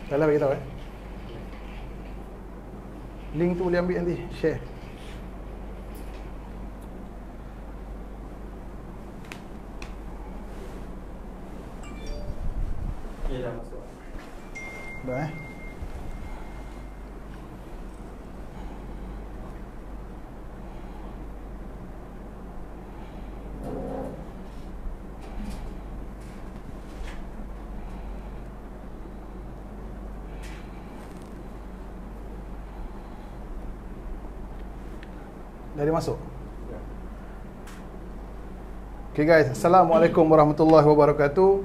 Dah lah bagi tahu link tu boleh ambil nanti, share. Okay, dah masuk. Dah Dah masuk. Okay guys, Assalamualaikum warahmatullahi wabarakatuh.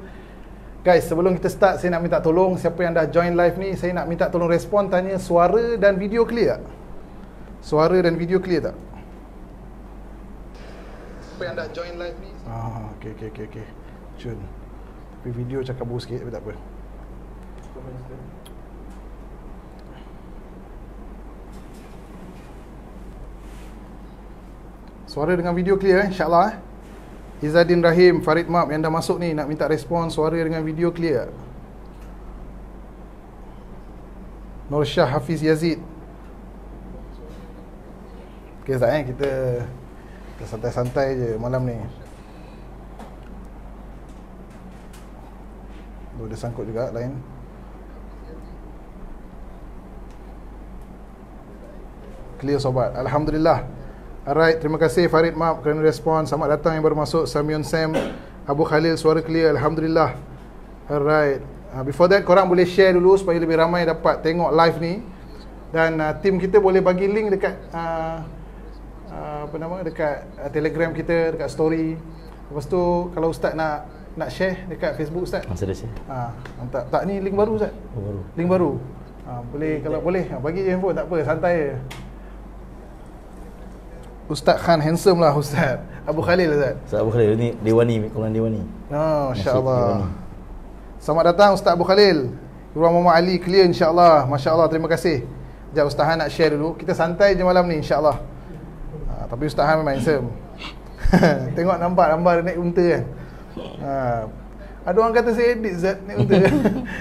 Guys, sebelum kita start, saya nak minta tolong siapa yang dah join live ni, saya nak minta tolong respon, tanya suara dan video clear tak? Suara dan video clear tak? Siapa yang dah join live ni? Okay. Cun. Tapi video cakap buruk sikit, tapi tak apa. Suara dengan video clear insyaAllah Izzadin Rahim, Farid Mab yang dah masuk ni, nak minta respon suara dengan video clear. Nur Shah Hafiz Yazid. Okay Zat kita santai-santai je malam ni. Dia sangkut juga lain. Clear sobat, Alhamdulillah. Alright, terima kasih Farid Mab kerana respon. Selamat datang yang baru masuk, Samyun Sam, Abu Khalil, suara clear, Alhamdulillah. Alright, before that korang boleh share dulu supaya lebih ramai dapat tengok live ni. Dan tim kita boleh bagi link dekat dekat Telegram kita, dekat story. Lepas tu kalau Ustaz nak share dekat Facebook Ustaz. Masa dah share. Tak ni link baru Ustaz. Baru. Link baru. Boleh kalau boleh bagi je handphone, tak apa, santai je. Ustaz Khan handsome lah Ustaz Abu Khalil Ustaz. Ustaz Abu Khalil ni Dewani, kumpulan Dewani. Masya-Allah. Selamat datang Ustaz Abu Khalil. Ruang Muhammad Ali clear insya-Allah. Masya-Allah, terima kasih. Sekejap Ustaz Han nak share dulu. Kita santai je malam ni insya-Allah. Tapi Ustaz Han memang handsome. Tengok nampak dia naik unta kan. Ada orang kata saya edit Ustaz naik unta.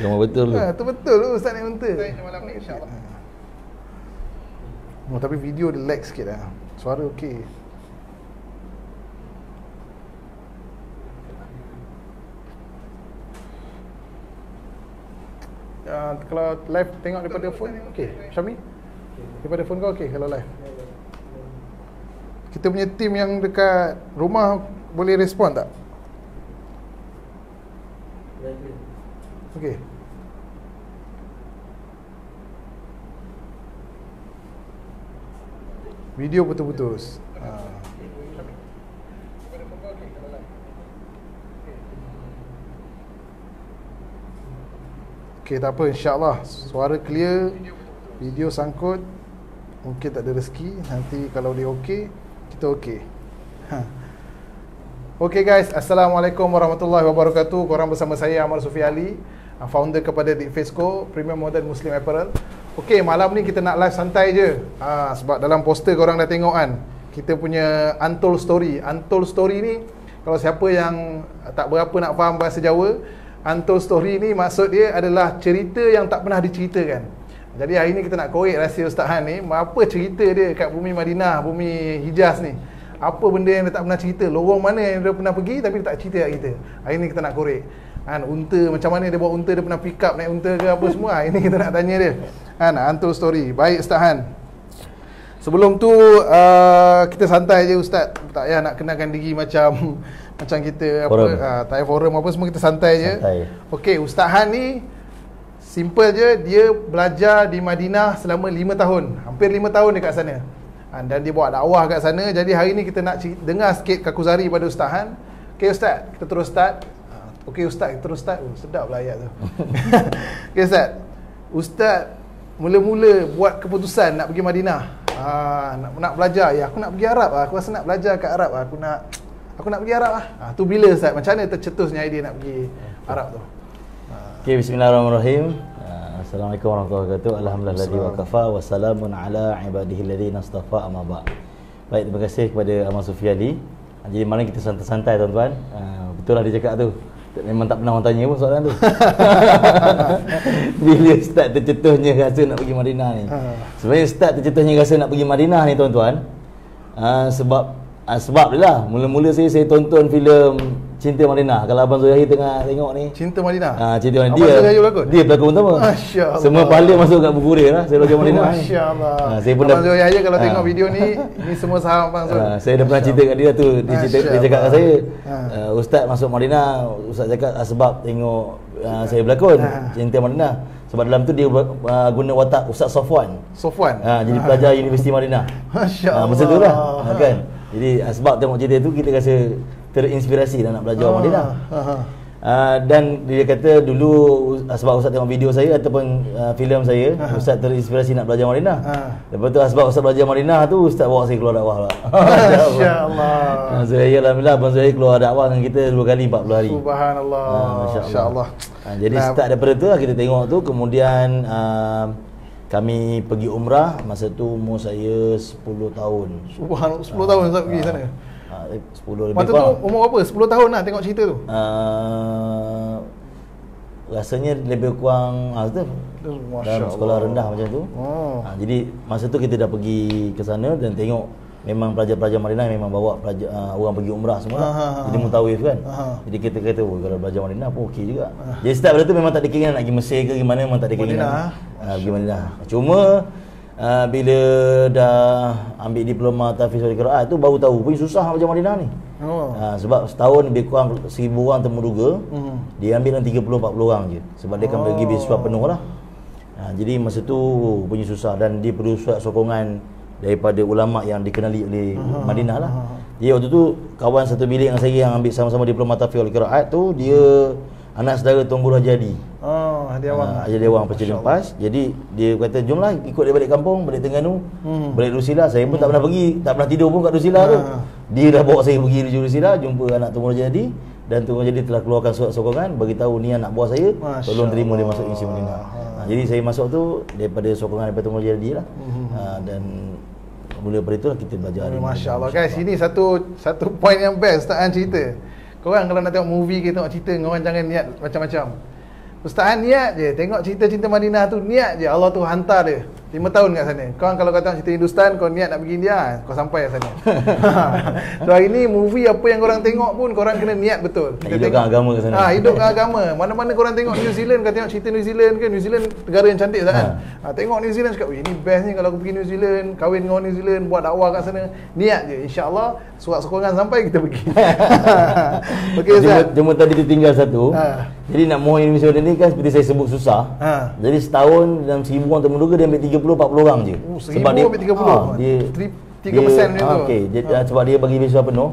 Memang betul tu. Tu betul tu Ustaz naik unta. Malam ni insya-Allah. Tapi video dia lag sikit lah. Suara okey. Kalau live tengok daripada phone okey. Syami? Daripada phone kau okey kalau live. Kita punya tim yang dekat rumah boleh respon tak? Okey. Video putus-putus. Okey, tak apa, insya-Allah suara clear, video sangkut. Mungkin tak ada rezeki, nanti kalau dia okey, kita okey. Okey guys, Assalamualaikum warahmatullahi wabarakatuh. Korang bersama saya Ahmad Sufi Ali, founder kepada Dikfesco, Premium Modern Muslim Apparel. Okey, malam ni kita nak live santai je. Sebab dalam poster korang dah tengok kan, kita punya Untold Story. Untold Story ni, kalau siapa yang tak berapa nak faham bahasa Jawa, Untold Story ni maksud dia adalah cerita yang tak pernah diceritakan. Jadi hari ni kita nak korek rahsia Ustaz Han ni, apa cerita dia kat bumi Madinah, bumi Hijaz ni. Apa benda yang dia tak pernah cerita, lorong mana yang dia pernah pergi tapi dia tak cerita kat kita. Hari ni kita nak korek. Unta, macam mana dia bawa unta, dia pernah pick up naik unta ke apa semua. Ini kita nak tanya dia. Untold Story. Baik Ustaz Han. Sebelum tu kita santai je Ustaz. Tak payah nak kenalkan diri macam kita forum. Tak payah forum apa semua, kita santai je. Okey, Ustaz Han ni simple je, dia belajar di Madinah selama 5 tahun. Hampir 5 tahun dekat sana. Dan dia buat dakwah kat sana. Jadi hari ni kita nak dengar sikit kakuzari pada Ustaz Han. Okey Ustaz, kita terus start. Okey Ustaz, kita terus start. Sedap lah ayat tu. Okey Ustaz mula-mula buat keputusan nak pergi Madinah. Nak belajar. Ya, aku nak pergi Arab lah. Aku rasa nak belajar kat Arab lah. Aku nak pergi Arab lah. Tu bila Ustaz? Macam mana tercetusnya idea nak pergi Arab tu? Okey, bismillahirrahmanirrahim. Assalamualaikum warahmatullahi wabarakatuh. Alhamdulillah wa kafa wa salamun ala ibadihi alladhina istafa amma ba'. Baik, terima kasih kepada Ahmad Sufi Ali. Jadi malam kita santai-santai tuan-tuan. Betul lah dia cakap tu. Memang tak pernah orang tanya pun soalan tu. Bila start tercetusnya rasa nak pergi Madinah ni? Sebenarnya start tercetusnya rasa nak pergi Madinah ni tuan-tuan, sebab dia lah. Mula-mula saya tonton filem Cinta Madinah. Kalau Abang Zulhahir tengah tengok ni, Cinta Madinah. Cinta Madinah. Abang Zulhahir berlakon? Dia pelakon utama. Masya-Allah. Semua pahala masuk kat buku dia lah. Saya belajar Madinah. Masya-Allah. Saya pun Abang Zulhahir kalau tengok video ni semua saham Abang Zul. Saya dah pernah cerita kat dia tu. Dia cakap kat saya, Ustaz masuk Madinah, Ustaz cakap sebab tengok saya berlakon Cinta Madinah. Sebab dalam tu dia guna watak Ustaz Safwan. Jadi pelajar Universiti Madinah. Masya-Allah. Masa tu lah kan. Jadi sebab tengok cerita tu kita rasa terinspirasi dan nak belajar Madinah. Dan dia kata dulu sebab Ustaz tengok video saya ataupun filem saya, Ustaz terinspirasi nak belajar Madinah. Lepas tu sebab Ustaz belajar Madinah tu, Ustaz bawa saya keluar dakwah lah. Masya-Allah. Saya alhamdulillah Abang Zahir keluar dakwah dengan kita 2 kali 40 hari. Subhanallah. Masya-Allah. Jadi start daripada tu lah kita tengok tu. Kemudian kami pergi umrah. Masa tu umur saya 10 tahun. Subhanallah, 10 tahun Ustaz pergi sana. 10 lebih Masa tu umur berapa? 10 tahun lah tengok cerita tu. Rasanya lebih kurang dalam sekolah rendah macam tu. Jadi masa tu kita dah pergi ke sana dan tengok memang pelajar-pelajar Madinah memang bawa pelajar, orang pergi umrah semua. Jadi mutawif kan. Jadi kita kata kalau belajar Madinah pun okey juga. Jadi start pada tu memang tak ada keinginan nak pergi Mesir ke gimana, memang tak ada keinginan. Pergi Madinah. Cuma bila dah ambil diploma tahfiz wal qiraat tu baru tahu pun susah nak belajar Madinah ni. Sebab setahun lebih kurang 1000 orang temuduga. Dia ambil 30-40 orang je. Sebab dia akan bagi beasiswa penuh lah. Jadi masa tu punya susah dan dia perlu surat sokongan daripada ulama yang dikenali oleh Madinah lah. Dia waktu tu kawan satu bilik dengan saya yang ambil sama-sama diploma tahfiz wal qiraat tu, dia anak saudara Tunggul Haji Adi. Haji Awang Presiden PAS. Jadi dia kata jomlah ikut dia balik kampung, balik Terengganu, balik Dusila. Saya pun tak pernah pergi, tak pernah tidur pun kat Dusila tu. Dia dah bawa saya pergi di Dusila, jumpa anak Tunggul Haji Adi dan Tunggul Haji Adi telah keluarkan surat sokongan bagi tahu ni anak buah saya, tolong terima dia masuk Universiti Madinah. Jadi saya masuk tu daripada sokongan daripada Tunggul Haji Adi lah. Dan mula daripada itulah kita belajar. Masya-Allah guys, ini satu point yang best Ustaz An cerita. Korang kalau nak tengok movie ke tengok cerita, korang jangan niat macam-macam. Ustaz An niat je tengok cerita Cinta Madinah tu, niat je Allah tu hantar dia 5 tahun kat sana. Korang kalau kau tengok cerita Hindustan, kau niat nak pergi India, kau sampai kat sana. So hari ni movie apa yang korang tengok pun korang kena niat betul. Kita hidupkan agama kat sana. Hidupkan agama. Mana-mana korang tengok New Zealand, kau tengok cerita New Zealand ke, New Zealand negara yang cantik Ustaz An. Tengok New Zealand cakap, "Weh, ni best ni kalau aku pergi New Zealand, kahwin dengan orang New Zealand, buat dakwah kat sana." Niat je, insya-Allah surat sokongan sampai kita pergi. Okey Ustaz. Cuma tadi ditinggal satu. Jadi nak mohon Indonesia ni kan seperti saya sebut susah. Jadi setahun dalam 1000 orang temuduga dia ambil 30-40 orang je. Sebab dia ambil 30. Dia 3% macam tu. Okey, sebab dia bagi beasiswa penuh.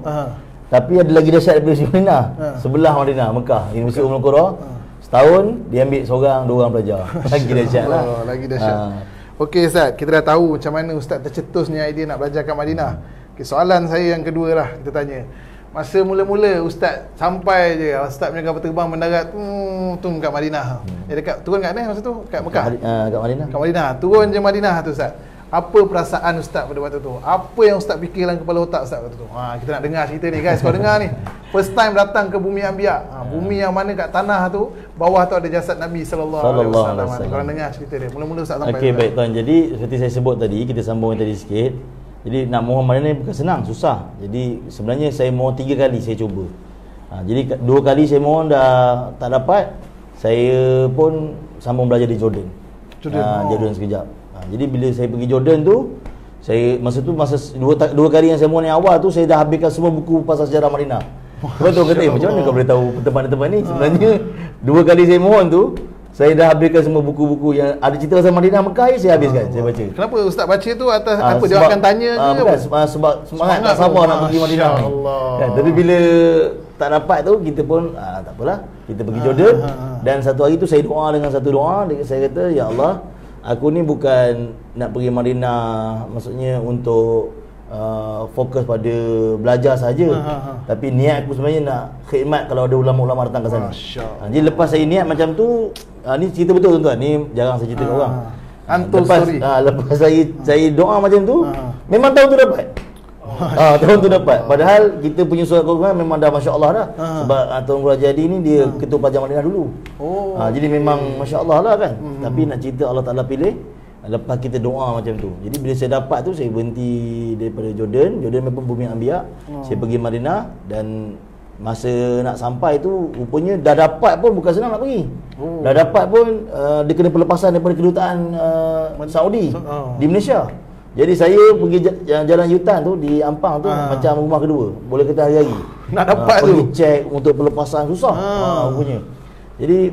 Tapi ada lagi dahsyat daripada Universiti Madinah. Sebelah Madinah, Mekah, Universiti Ummul Qura. Setahun dia ambil seorang, 2 orang pelajar. Lagi dahsyat lah. Lagi dahsyat. Okey Ustaz, kita dah tahu macam mana Ustaz tercetusnya idea nak belajar kat Madinah. Okay, soalan saya yang kedua lah kita tanya. Masa mula-mula Ustaz sampai je, Ustaz punya kapal terbang mendarat tu kat Madinah. Dekat turun kat mana masa tu? Kat Mekah. Kat Madinah. Kat Madinah. Turun je Madinah tu Ustaz. Apa perasaan Ustaz pada waktu tu? Apa yang Ustaz fikir dalam kepala otak Ustaz waktu tu? Kita nak dengar cerita ni guys. Kau dengar ni. First time datang ke bumi Anbiya. Bumi yang mana kat tanah tu, bawah tu ada jasad Nabi sallallahu alaihi wasallam. Kau dengar cerita dia. Mula-mula Ustaz sampai. Okey, baik tuan. Jadi seperti saya sebut tadi, kita sambung tadi sikit. Jadi nak mohon Madinah ni bukan senang, susah. Jadi sebenarnya saya mohon 3 kali saya cuba. Jadi 2 kali saya mohon dah tak dapat. Saya pun sambung belajar di Jordan. Jordan sekejap. Jadi bila saya pergi Jordan tu, saya masa tu dua kali yang saya mohon yang awal tu saya dah habiskan semua buku pasal sejarah Madinah. Betul kata macam mana kau boleh tahu tempat-tempat ni? Sebenarnya 2 kali saya mohon tu saya dah habiskan semua buku-buku yang ada cerita pasal Madinah Mekah saya habiskan, saya baca. Kenapa Ustaz baca tu atas apa dia akan tanya ke bukan, sebab semangat tak sabar nak pergi Madinah ni. Kan, tapi bila tak dapat tu kita pun tak apalah, kita pergi Jordan dan satu hari tu saya doa dengan satu doa, saya kata ya Allah, aku ni bukan nak pergi Madinah maksudnya untuk fokus pada belajar saja, tapi niat aku sebenarnya nak khidmat kalau ada ulama-ulama datang ke sana. Jadi lepas saya niat macam tu, ni cerita betul tuan-tuan, ni jarang saya cerita ke orang. Lepas saya doa macam tu, memang tahu tu dapat. Tahun tu dapat. Padahal kita punya surat golongan memang dah masya-Allah dah. Sebab Tuan Guru Haji Adi ni dia ketua pelajar Madinah dulu. Jadi memang masya-Allah lah kan. Tapi nak cerita Allah Taala pilih lepas kita doa macam tu. Jadi bila saya dapat tu, saya berhenti daripada Jordan memang bumi Anbiya. Saya pergi Madinah dan masa nak sampai tu rupanya dah dapat pun bukan senang nak pergi. Dah dapat pun dia kena pelepasan daripada kedutaan Saudi di Malaysia. Jadi saya pergi jalan Yutan tu di Ampang tu macam rumah kedua. Boleh kata hari-hari. Nak dapat tu pergi cek untuk pelepasan susah rupanya. Jadi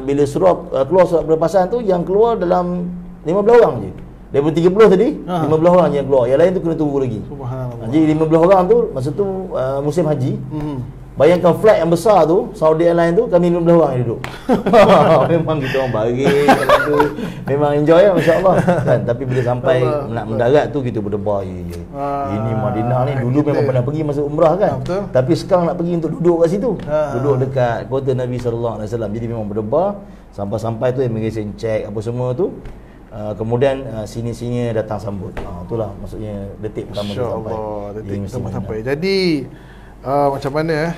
bila keluar surat pelepasan tu, yang keluar dalam 15 orang je. Daripada 30 tadi, 15 orang je yang keluar. Yang lain tu kena tunggu lagi. Subhanallah. Jadi 15 orang tu masa tu musim haji. Bayangkan flight yang besar tu, Saudi Airlines tu, kami 15 orang yang duduk. Memang kita orang baring tu. Memang enjoy lah, masya-Allah kan. Tapi bila sampai nak mendarat tu, kita berdebar, ini Madinah ni dulu memang pernah pergi masa umrah kan. Tapi sekarang nak pergi untuk duduk kat situ. Duduk dekat kota Nabi sallallahu alaihi wasallam. Jadi memang berdebar. Sampai-sampai tu immigration check apa semua tu. Kemudian sini-sini datang sambut. Itulah maksudnya detik pertama sampai. Jadi macam mana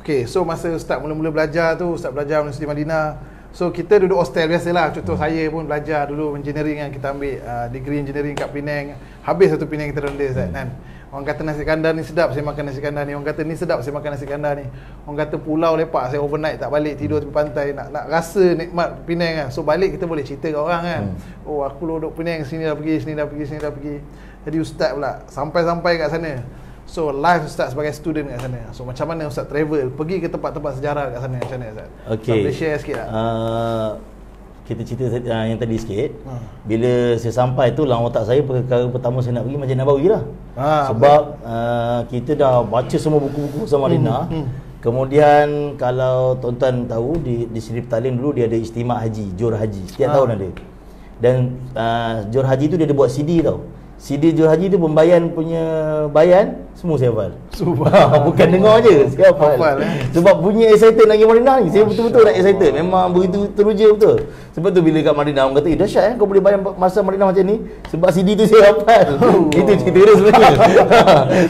Okey, so masa Ustaz mula-mula belajar tu, Ustaz belajar Universiti Madinah. So kita duduk hostel biasalah. Contoh saya pun belajar dulu engineering kan, kita ambil degree engineering kat Penang. Habis satu Penang kita ronda Ustaz kan. Orang kata nasi kandar ni sedap, saya makan nasi kandar ni. Orang kata ni sedap, saya makan nasi kandar ni. Orang kata pulau lepak, saya overnight tak balik, tidur tepi pantai. Nak rasa nikmat Penang kan. So balik kita boleh cerita kat orang kan. Oh aku duduk Penang, sini dah pergi, sini dah pergi, sini dah pergi. Jadi Ustaz pula sampai-sampai kat sana. So live Ustaz sebagai student kat sana. So macam mana Ustaz travel, pergi ke tempat-tempat sejarah kat sana, macam mana Ustaz? Okay. Boleh share sikit tak? Kita cerita yang tadi sikit. Bila saya sampai tu, dalam otak saya perkara pertama saya nak pergi Masjid Nabawi lah. Sebab kita dah baca semua buku-buku sama Madinah. Kemudian kalau tuan-tuan tahu di Sri Petaling dulu dia ada istimak haji, jur haji. Setiap tahun ada. Dan jur haji tu dia ada buat CD tau. CD jur haji tu pembayan punya bayan semua saya hafal. Bukan dengar je, saya hafal. Sebab bunyi excited nak pergi Madinah ni, saya betul-betul nak excited. Memang begitu teruja betul. Sebab tu bila kat Madinah orang kata, dahsyat kau boleh bayang masa Madinah macam ni. Sebab CD tu saya hafal. Itu cerita dia sebenarnya.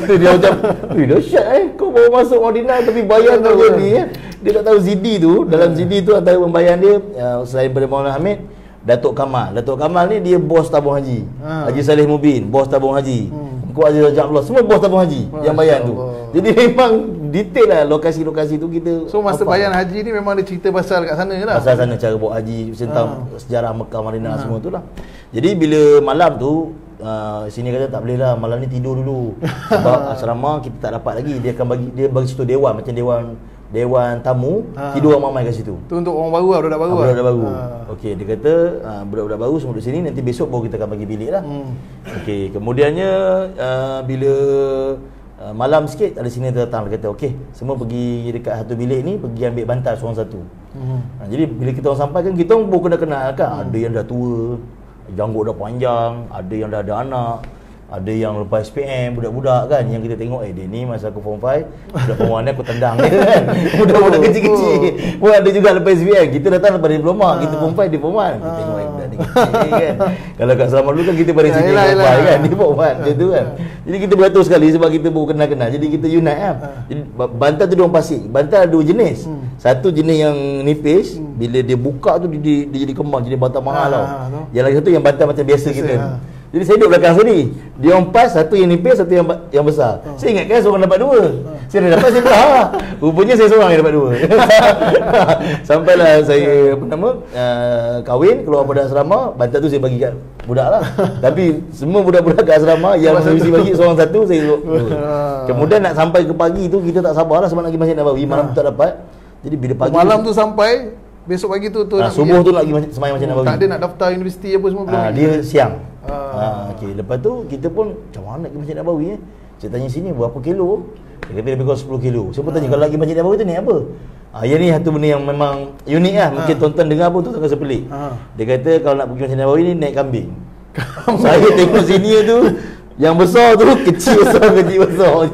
Tu dia macam, dahsyat kau bawa masuk Madinah tapi bayang kau macam ni. Dia tak tahu CD tu, dalam CD tu antara pembayan dia selain daripada Maulana Hamid, Datuk Kamal. Datuk Kamal ni dia bos tabung haji. Haji Saleh Mubin, bos tabung haji. Engkau Aziz Raja Abdullah, semua bos tabung haji yang bayan tu. Jadi memang detail lah lokasi-lokasi tu kita. So masa bayan haji ni memang dia cerita pasal kat sana lah. Pasal sana cara buat haji, tentang sejarah Mekah, Madinah semua tu lah. Jadi bila malam tu sini kata tak boleh lah, malam ni tidur dulu. Sebab asrama kita tak dapat lagi. Dia akan bagi situ dewan, macam dewan tamu, tidur orang mamai kat situ. Tu untuk orang baru lah, budak baru. Budak baru. Okey, dia kata budak-budak baru semua duduk sini, nanti besok baru kita akan bagi bilik lah. Okey, kemudiannya bila malam sikit ada sini datang, dia kata okey, semua pergi dekat satu bilik ni, pergi ambil bantal seorang satu. Jadi bila kita orang sampai kan, kita orang baru kenal kan. Ada yang dah tua, janggut dah panjang, ada yang dah ada anak, ada yang lepas SPM, budak-budak kan, yang kita tengok dia ni masa aku form 5, budak form 1 ni aku tendang dia kan. Budak-budak kecil-kecil pun ada juga lepas SPM. Kita datang lepas diploma, kita form 5 dia form 1. Kita tengok budak ni kecil kan. Kalau kat Selama dulu kan kita pada sini form 5 kan, dia form 1 macam tu kan. Jadi kita beratur sekali sebab kita baru kenal-kenal. Jadi kita unite kan. Jadi bantal tu dia orang pasik. Bantal ada dua jenis. Satu jenis yang nipis, bila dia buka tu dia jadi kembang, jadi bantal mahal tau. Yang lagi satu yang bantal macam biasa kita. Jadi saya duduk belakang sini. Dia orang pas, satu yang nipis, satu yang besar. Saya ingatkan seorang dapat dua. Saya dah dapat, saya belah. Rupanya saya seorang yang dapat dua. Sampailah saya kahwin, keluar pada asrama, bantal tu saya bagi kat budak lah. Tapi semua budak-budak kat asrama yang mesti bagi seorang satu, saya dua. Kemudian nak sampai ke pagi tu, kita tak sabar lah sebab nak pergi Masjid Nabawi. Malam tu tak dapat. Jadi bila pagi malam tu sampai, besok pagi tu subuh tu nak pergi semayang Masjid Nabawi. Tak ada nak daftar universiti apa semua belum? Dia siang. Okey, lepas tu kita pun macam mana nak pergi Masjid Nabawi Saya tanya sini berapa kilo? Dia kata lebih kurang 10 kilo. Saya pun tanya kalau lagi Masjid Nabawi tu naik apa? Yang ni satu benda yang memang unik lah. Mungkin tuan-tuan dengar pun tu rasa pelik. Dia kata kalau nak pergi Masjid Nabawi ni naik kambing. Saya tengok sini tu Yang besar tu kecil besar kecil besar.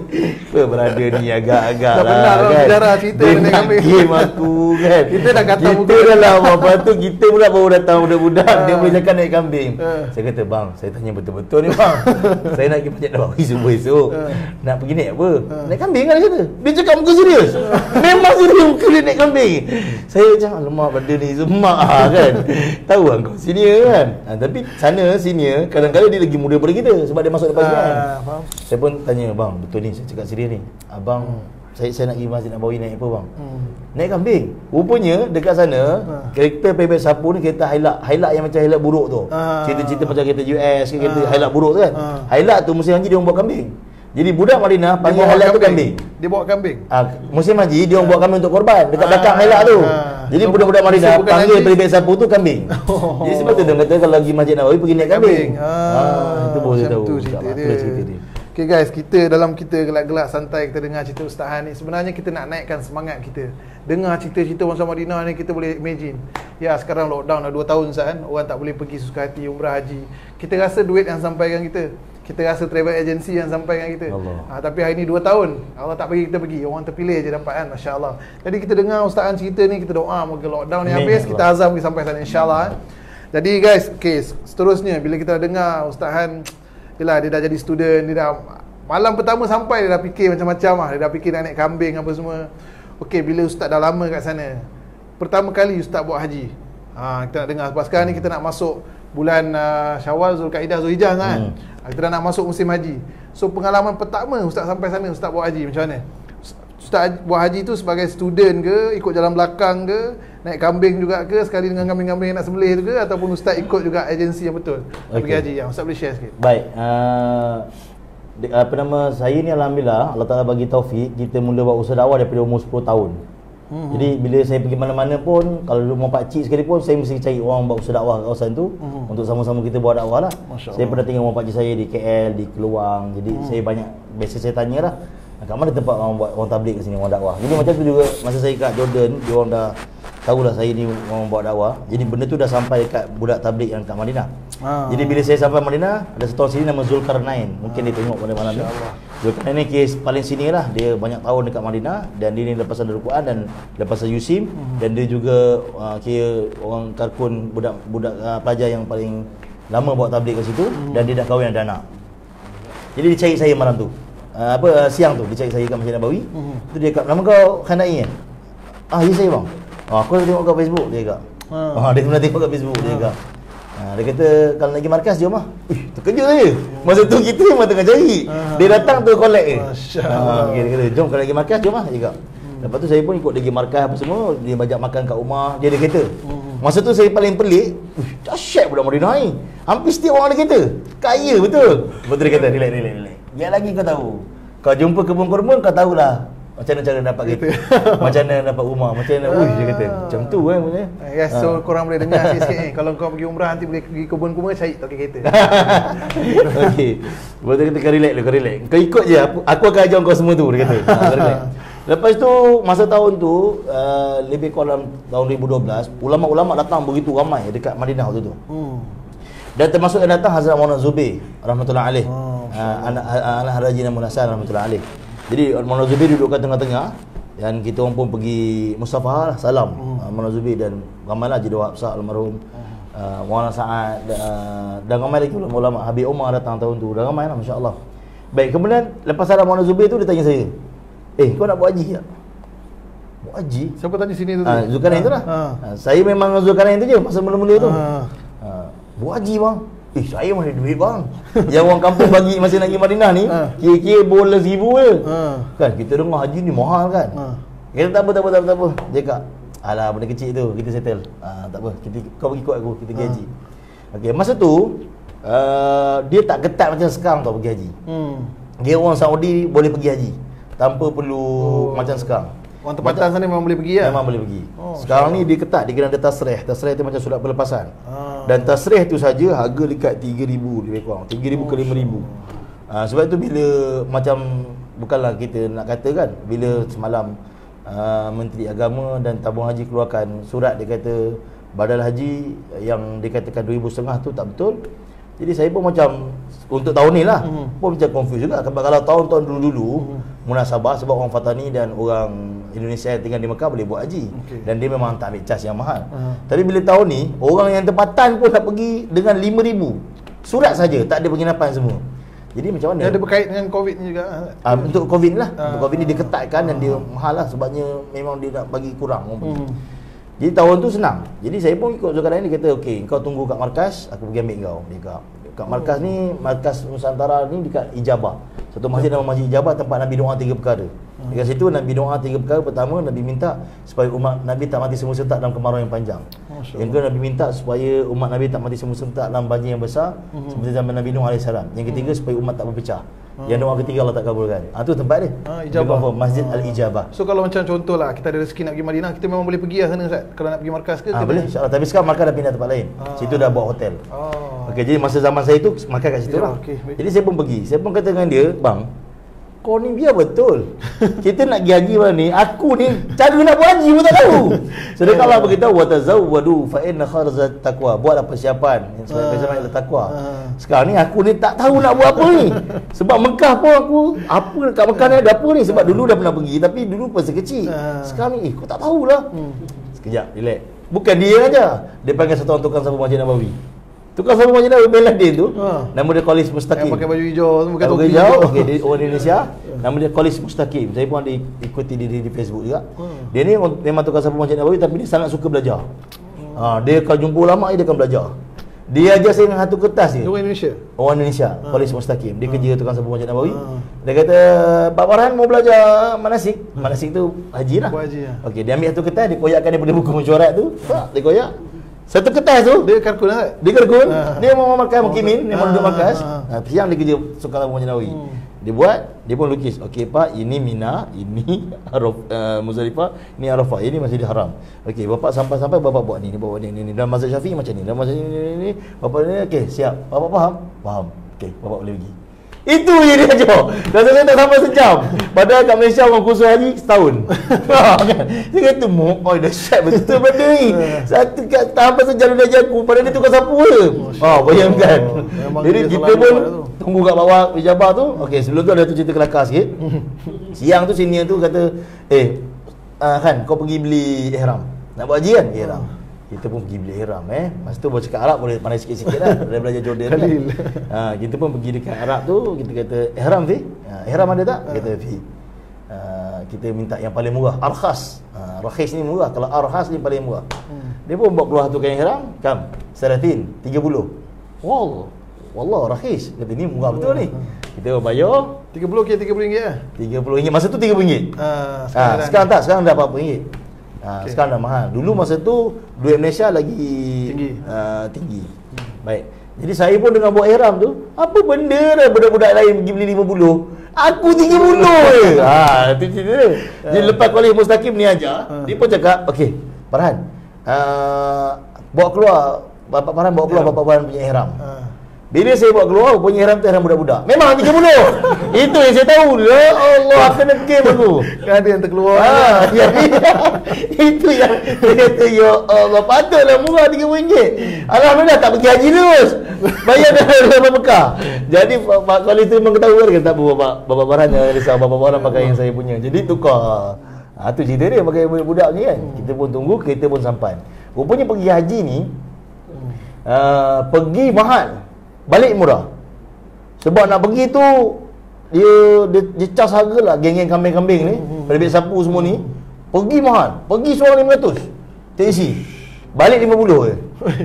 Apa brother ni agak-agak dah lah kan. Bicara cerita dia naik nak kambing. game aku kan. Kita dah kata kita muka. dah lama. Lepas tu kita pula baru datang budak-budak. Dia boleh cakap naik kambing. Saya kata bang, saya tanya betul-betul ni bang. Saya nak pergi Pajak Nabawi subuh esok. Nak pergi naik apa? Naik kambing kan dia kata. Dia cakap muka serius. Memang serius muka dia naik kambing. Saya macam alamak benda ni semak kan. Tahu kan kau senior kan. Tapi sana senior kadang-kadang dia lagi muda daripada kita sebab dia masuk lepas kan. Faham. Saya pun tanya bang, betul ni saya cakap serius ni. Abang saya nak pergi Masjid Nabawi naik apa bang? Naik kambing. Rupanya dekat sana kereta PBS Sapu ni kereta Hilux yang macam Hilux buruk tu. Cerita-cerita macam kereta US ke kereta Hilux buruk tu kan. Hilux tu musim haji dia orang buat kambing. Jadi budak Madinah panggil Hilux tu kambing. Dia bawa kambing. Musim haji dia orang buat kambing untuk korban dekat belakang Hilux tu. Jadi budak-budak Madinah panggil PBS Sapu tu kambing. Jadi sebab tu dia kata kalau pergi Masjid Nabawi pergi naik kambing. Itu boleh tahu. Cerita dia. Okay guys, dalam kita gelak-gelak santai kita dengar cerita Ustaz Han ni, sebenarnya kita nak naikkan semangat kita. Dengar cerita-cerita masa Madinah ni kita boleh imagine. Ya sekarang lockdown dah 2 tahun Ustaz Han, orang tak boleh pergi suka hati umrah haji. Kita rasa duit yang sampaikan kita. Kita rasa travel agency yang sampaikan kita. Tapi hari ni 2 tahun Allah tak bagi kita pergi. Orang terpilih je dapat kan, masya-Allah. Jadi kita dengar Ustaz Han cerita ni, kita doa moga lockdown ni habis, kita azam pergi sampai sana insya-Allah. Jadi guys, okay, seterusnya bila kita dengar Ustaz Han, yelah dia dah jadi student, dia dah malam pertama sampai dia dah fikir macam-macam lah. Dia dah fikir nak naik kambing apa semua. Okey, bila Ustaz dah lama kat sana, pertama kali Ustaz buat haji, kita nak dengar. Sebab sekarang ni kita nak masuk bulan Syawal, Zulkaidah, Zulhijjah kan. Kita dah nak masuk musim haji. So pengalaman pertama Ustaz sampai sana, Ustaz buat haji macam mana? Ustaz buat haji tu sebagai student ke, ikut jalan belakang ke, naik kambing juga ke, sekali dengan kambing-kambing yang nak sembelih tu ke, ataupun Ustaz ikut juga agensi yang betul pergi haji? Yang Ustaz boleh share sikit. Baik, saya ni alhamdulillah Allah Taala bagi taufik kita mula buat usaha dakwah daripada umur 10 tahun. Jadi bila saya pergi mana-mana pun, kalau rumah pak cik sekalipun, saya mesti cari orang buat usaha dakwah kat kawasan tu untuk sama-sama kita buat dakwah lah. Saya pernah tinggal rumah pak cik saya di KL, di Keluang. Jadi saya banyak, biasa saya tanya lah, kat mana tempat orang buat orang tabligh kat sini, orang dakwah. Jadi macam tu juga masa saya kat Jordan, dia orang dah tahulah saya ni orang buat dakwah. Jadi benda tu dah sampai kat budak tabligh yang kat Madinah. Jadi bila saya sampai Madinah, ada satu orang sini nama Zulkarnain. Mungkin dia tengok pada malam ni. Zulkarnain ni kes paling sini lah. Dia banyak tahun dekat Madinah dan dia ni lepasan Darul Quran dan lepasan Yusim, dan dia juga kira orang karkun budak pelajar yang paling lama buat tabligh kat situ, dan dia dah kahwin ada anak. Jadi dia cari saya malam tu. Siang tu dia cari saya kat Masjid Nabawi. Tu dia kata, "Nama kau Khanai kan?" Ya saya bang. Aku dah tengok kat Facebook dia kata. Dia pernah tengok kat Facebook dia kata. Dia kata kalau nak pergi markas jom lah. Terkejut saya. Masa tu kita memang tengah cari. Dia datang tu collect je. Dia kata jom kalau nak pergi markas jom lah dia kata. Lepas tu saya pun ikut dia pergi markas apa semua. Dia bajak makan kat rumah. Dia ada kereta. Masa tu saya paling pelik, dahsyat budak Madinah ni. Hampir setiap orang ada kereta. Kaya betul. Lepas tu dia kata relax. Biar lagi kau tahu. Kau jumpa kebun kurma kau tahulah macam mana cara dapat kereta. Macam mana dapat rumah. Macam mana dia kata. Macam tu kan punya. Yes, so korang boleh dengar sikit ni. Kalau kau pergi umrah nanti boleh pergi kebun kurma cari tak kereta. Okey. Lepas tu kata kau relax. Kau ikut je. Aku akan ajar kau semua tu dia kata. Lepas tu masa tahun tu lebih kurang tahun 2012, ulama-ulama datang begitu ramai dekat Madinah waktu tu. Dan termasuk yang datang Hazrat Maulana Zubair rahmatullah alaih. Anak Haji Namunasar rahmatullah alaih. Jadi Maulana Zubair duduk kat tengah-tengah dan kita orang pun pergi musafahah lah, salam Maulana Zubair dan ramailah Haji Dawab Sa'ad almarhum, Maulana Sa'ad dan ramai lagi ulama. Habib Omar datang tahun tu, dah ramai lah masya-Allah. Baik, kemudian lepas salam Maulana Zubair tu dia tanya saya, kau nak buat haji tak? Buat haji? Siapa tanya sini tu? Zulkarnain tu lah. Saya memang Zulkarnain tu je masa mula-mula tu. Buat haji bang. Saya mana duit bang. Yang orang kampung bagi masa nak pergi Madinah ni, kira-kira bola 1,000 je. Kan kita dengar haji ni mahal kan. Kita tak apa. Dia kata, alah benda kecil tu kita settle. Tak apa, kau pergi ikut aku, kita pergi haji. Okey, masa tu dia tak ketat macam sekarang tau pergi haji. Dia orang Saudi boleh pergi haji tanpa perlu macam sekarang. Orang tempatan sana memang boleh pergi lah? Memang boleh pergi. Sekarang ni dia ketat, dia kena ada tasrih. Tasrih tu macam surat pelepasan. Dan tasrih tu saja harga dekat 3,000 lebih kurang. 3,000 ke 5,000. Sebab tu bila macam, bukanlah kita nak kata kan, bila semalam Menteri Agama dan Tabung Haji keluarkan surat, dia kata badal haji yang dikatakan 2,500 tu tak betul. Jadi saya pun macam untuk tahun ni lah pun macam confused juga. Kalau tahun-tahun dulu-dulu munasabah, sebab orang Fatani dan orang Indonesia yang tinggal di Mekah boleh buat haji, dan dia memang tak ambil cas yang mahal. Tapi bila tahun ni orang yang tempatan pun nak pergi dengan 5,000 surat saja, tak ada penginapan semua. Jadi macam mana? Dia ada berkait dengan COVID ni juga. Untuk COVID lah. Untuk COVID ni dia ketatkan dan dia mahal lah, sebabnya memang dia nak bagi kurang orang pergi. Jadi tahun tu senang. Jadi saya pun ikut Zulkarnain, dia kata okey, kau tunggu kat markas, aku pergi ambil kau. Dia kata kat markas ni, markas Nusantara ni dekat Ijabah. Satu masjid nama Masjid Ijabah, tempat Nabi doa 3 perkara. Dekat situ Nabi doa 3 perkara. Pertama, Nabi minta supaya umat Nabi tak mati semua serentak dalam kemarau yang panjang. Yang kedua, Nabi minta supaya umat Nabi tak mati semua serentak dalam banjir yang besar seperti zaman Nabi Nuh AS. Yang ketiga, supaya umat tak berpecah. Yang doa ketiga Allah tak kabulkan. Tu tempat dia. Ijabah. Masjid Al-Ijabah. So kalau macam contohlah kita ada rezeki nak pergi Madinah, kita memang boleh pergi lah sana Ustaz. Kalau nak pergi markas ke? Boleh insya-Allah. Tapi sekarang markas dah pindah tempat lain. Situ dah buat hotel. Okey, jadi masa zaman saya tu markas kat situ lah. Jadi saya pun pergi. Saya pun kata dengan dia, "Bang, kau ni biar betul. Kita nak pergi haji mana ni, aku ni cara nak buat haji pun tak tahu." Sedangkan Allah beritahu, "Wa tazawwadu fa inna khairaz taqwa." Buatlah persiapan yang takwa. Sekarang ni aku ni tak tahu nak buat apa ni. Sebab Mekah pun aku apa kat Mekah ni ada apa ni, sebab dulu dah pernah pergi tapi dulu masa kecil. Sekarang ni kau tak tahulah. Sekejap, relax. Bukan dia aja. Dia panggil satu orang tukang sapu Masjid Nabawi. Tukang sapu Masjid Nabawi Bin Laden tu, nama dia Khalis Mustaqim. Yang pakai baju hijau, bukan baju hijau. Okey, dia orang Indonesia. Nama dia Khalis Mustaqim. Saya pun ada ikuti dia di Facebook juga. Dia ni memang tukang sapu Masjid Nabawi, tapi dia sangat suka belajar. Dia kalau jumpa ulama dia akan belajar. Dia ajar saya dengan satu kertas dia. Orang Indonesia. Orang Indonesia, Khalis Mustaqim. Dia kerja tukang sapu Masjid Nabawi. Dia kata, "Pak Farhan mau belajar manasik." Manasik tu haji lah. Haji lah. Okey, dia ambil satu kertas, dia koyakkan daripada buku mesyuarat tu. Dia koyak. Satu kertas tu dia karkun lah. Dia karkun. Dia mau markas Mukimin, dia mau duduk markas. Siang dia kerja tukang sapu Masjid Nabawi. Dia buat, dia pun lukis. Okey Pak, ini Mina, ini Muzdalifah, ini Arafah, ini Masjidil Haram. Okey, bapak sampai-sampai bapak buat ni, bapak buat ni. Dalam mazhab Syafi'i macam ni, dalam mazhab ni. Bapak ni okey, siap. Bapak faham? Faham. Okey, bapak boleh pergi. Itu je dia ajar. Dan saya tak sampai sejam. Padahal kat Malaysia orang kursus haji setahun. Kan? Dia kata, "Oh, dahsyat betul benda ni. Satu kat sampai sejam dia ajar aku, padahal dia tukar sapu je." Bayangkan. Jadi kita pun tunggu kat bawah Ijabah tu. Okey, sebelum tu ada tu cerita kelakar sikit. Siang tu senior tu kata, "Han, kau pergi beli ihram. Nak buat haji kan?" Ihram. Kita pun pergi beli ihram Masa tu baru cakap Arab boleh pandai sikit-sikit lah. Dah belajar Jordan kan. Kita pun pergi dekat Arab tu, kita kata, "Ihram Fi? Ihram ada tak?" Kata Fi. Kita minta yang paling murah, arkhas. Rakhis ni murah, kalau arkhas ni paling murah. Dia pun buat keluar tu kain ihram, kam 30. Wallah rakhis. Kata ni murah betul ni. Kita bayar 30 ke RM30 lah. RM30. Masa tu RM30. Sekarang tak, sekarang dah berapa ringgit. Sekarang dah mahal. Dulu masa tu duit Malaysia lagi tinggi. Baik. Jadi saya pun dengan buat ihram tu, apa benda dah budak-budak lain pergi beli 50, aku 30 je. Itu cerita dia. Jadi lepas Khalis Mustaqim ni aja, dia pun cakap, "Okey, Farhan, bawa keluar Bapak Farhan bawa keluar Bapak Farhan punya ihram." Bila saya bawa keluar, punya ihram tu ihram budak-budak. Memang 30. Itu yang saya tahu. Ya Allah, kena game aku. Kan ada yang terkeluar. Itu yang saya kata, ya Allah, patutlah murah RM30. Alhamdulillah tak pergi haji terus. Bayar dalam Mekah. Jadi Pak Khalis tu memang ketawa kan, tak apa Bapak Farhan jangan risau, Bapak Farhan pakai yang saya punya. Jadi tukar. Tu cerita dia pakai budak ni kan. Kita pun tunggu, kereta pun sampai. Rupanya pergi haji ni pergi mahal, balik murah. Sebab nak pergi tu dia cas harga lah, geng-geng kambing-kambing ni, bebek sapu semua ni. Pergi mahal, pergi seorang 500 taksi, balik 50 je.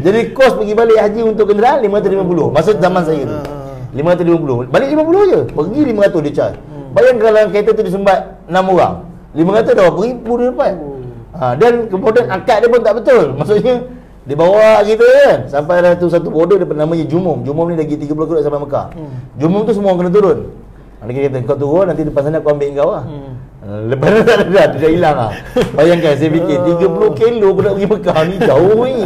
Jadi kos pergi balik haji untuk kenderaan 550. Masa zaman saya tu 550, balik 50 je. Pergi 500 dia cas. Bayangkan kalau kereta tu disembat 6 orang, 500 dah berapa ribu dia dapat. Dan kemudian akad dia pun tak betul. Maksudnya dia bawa kita kan, sampai ada tu satu border dia namanya Jumum. Jumum ni lagi 30 km sampai Mekah. Jumum tu semua orang kena turun. Dia kata, "Kau turun, nanti depan sana aku ambil kau lah." Lepas tu dah hilang lah. Bayangkan, saya fikir 30 kilo aku nak pergi Mekah ni, jauh ni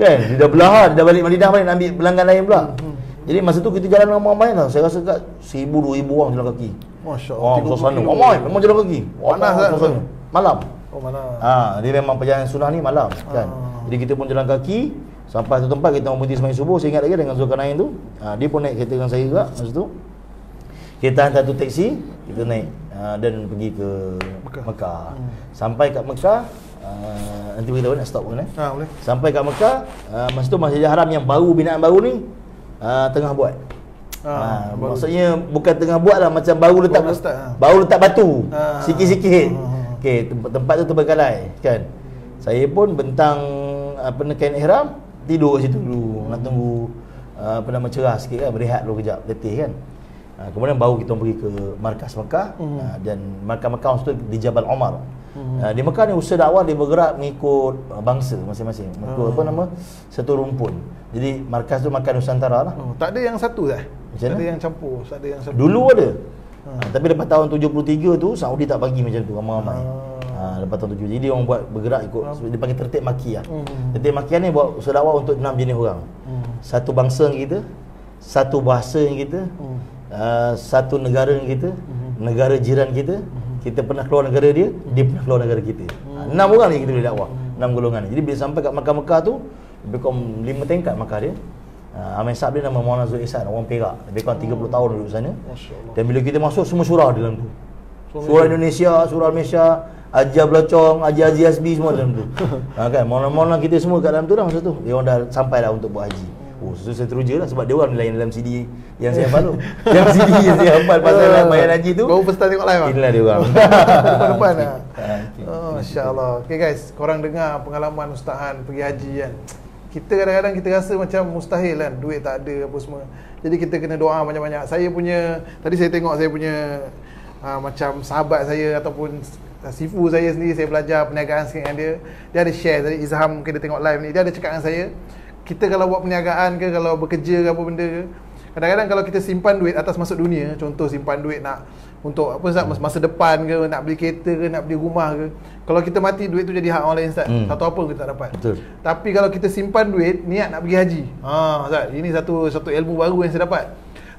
kan. Dia dah belahan, dah balik Madinah balik nak ambil pelanggan lain pula. Jadi masa tu kita jalan ramai-ramai lah. Saya rasa kat 1,000-2,000 orang jalan kaki. Masya Allah. Suasana ramai, memang jalan kaki. Panas suasana. Malam. Malam. Dia memang perjalanan sunnah ni malam kan. Jadi kita pun jalan kaki Sampai satu tempat kita berhenti sembahyang subuh, saya ingat lagi dengan Zulkarnain tu. Dia pun naik kereta dengan saya juga masa tu. Kita hantar satu taksi, kita naik dan pergi ke Mekah. Sampai kat Mekah, nanti beritahu nak stop kan boleh. Sampai kat Mekah, masa tu Masjidil Haram yang baru, binaan baru ni tengah buat. Maksudnya bukan tengah buat lah, macam baru letak batu sikit-sikit. Okey, tempat tu terbengkalai kan. Saya pun bentang kain ihram, tidur kat situ dulu, nak tunggu cerah sikit kan, berehat dulu kejap, letih kan. Kemudian baru kita pergi ke markas Mekah, dan markas Mekah tu di Jabal Umar. Di Mekah ni usaha dakwah dia bergerak mengikut bangsa masing-masing. Mengikut satu rumpun. Jadi markas tu makan Nusantara lah. Tak ada yang satu dah. Tak ada yang campur, tak ada yang satu. Dulu ada. Tapi lepas tahun 73 tu Saudi tak bagi macam tu ramai-ramai. Lepas tahun 73. Jadi orang buat bergerak ikut, dia panggil tertib makiyah. Tertib makiyah ni buat usaha dakwah untuk 6 jenis orang. Satu bangsa kita, satu bahasa yang kita, satu negara yang kita, negara jiran kita, kita pernah keluar negara dia, dia pernah keluar negara kita. 6 orang ni kita boleh dakwah, 6 golongan ni. Jadi bila sampai kat Mekah tu, lebih kurang 5 tingkat Mekah dia. Amin Sa'ab dia nama Maulana Zul Ihsan, orang Perak. Lebih kurang 30 tahun duduk sana. Dan bila kita masuk, semua surah dalam tu. Surah Indonesia, surah Malaysia, Ajar Belacong, Haji Hasbi, semua dalam tu. Kan, Maulana kita semua kat dalam tu dah masa tu. Dia orang dah sampai dah untuk buat haji. Saya teruja lah sebab dia orang lain dalam CD yang saya hafal tu. Yang CD yang saya hafal pasal bayar haji tu. Baru first time tengok live. Inilah dia orang. Depan-depan lah. Masya-Allah. Okay guys, korang dengar pengalaman Ustaz Han pergi haji kan. Kita kadang-kadang kita rasa macam mustahil kan, duit tak ada apa semua. Jadi kita kena doa banyak-banyak. Saya punya, tadi saya tengok saya punya macam sahabat saya ataupun sifu saya sendiri, saya belajar perniagaan sikit dengan dia. Dia ada share tadi, Izham mungkin dia tengok live ni, dia ada cakap dengan saya, kita kalau buat perniagaan ke, kalau bekerja ke apa benda ke, kadang-kadang kalau kita simpan duit atas masuk dunia, contoh simpan duit nak untuk apa Ustaz, masa depan ke, nak beli kereta ke, nak beli rumah ke, kalau kita mati duit tu jadi hak orang lain Ustaz. Satu apa kita tak dapat. Betul. Tapi kalau kita simpan duit niat nak pergi haji, Ustaz, ini satu ilmu baru yang saya dapat.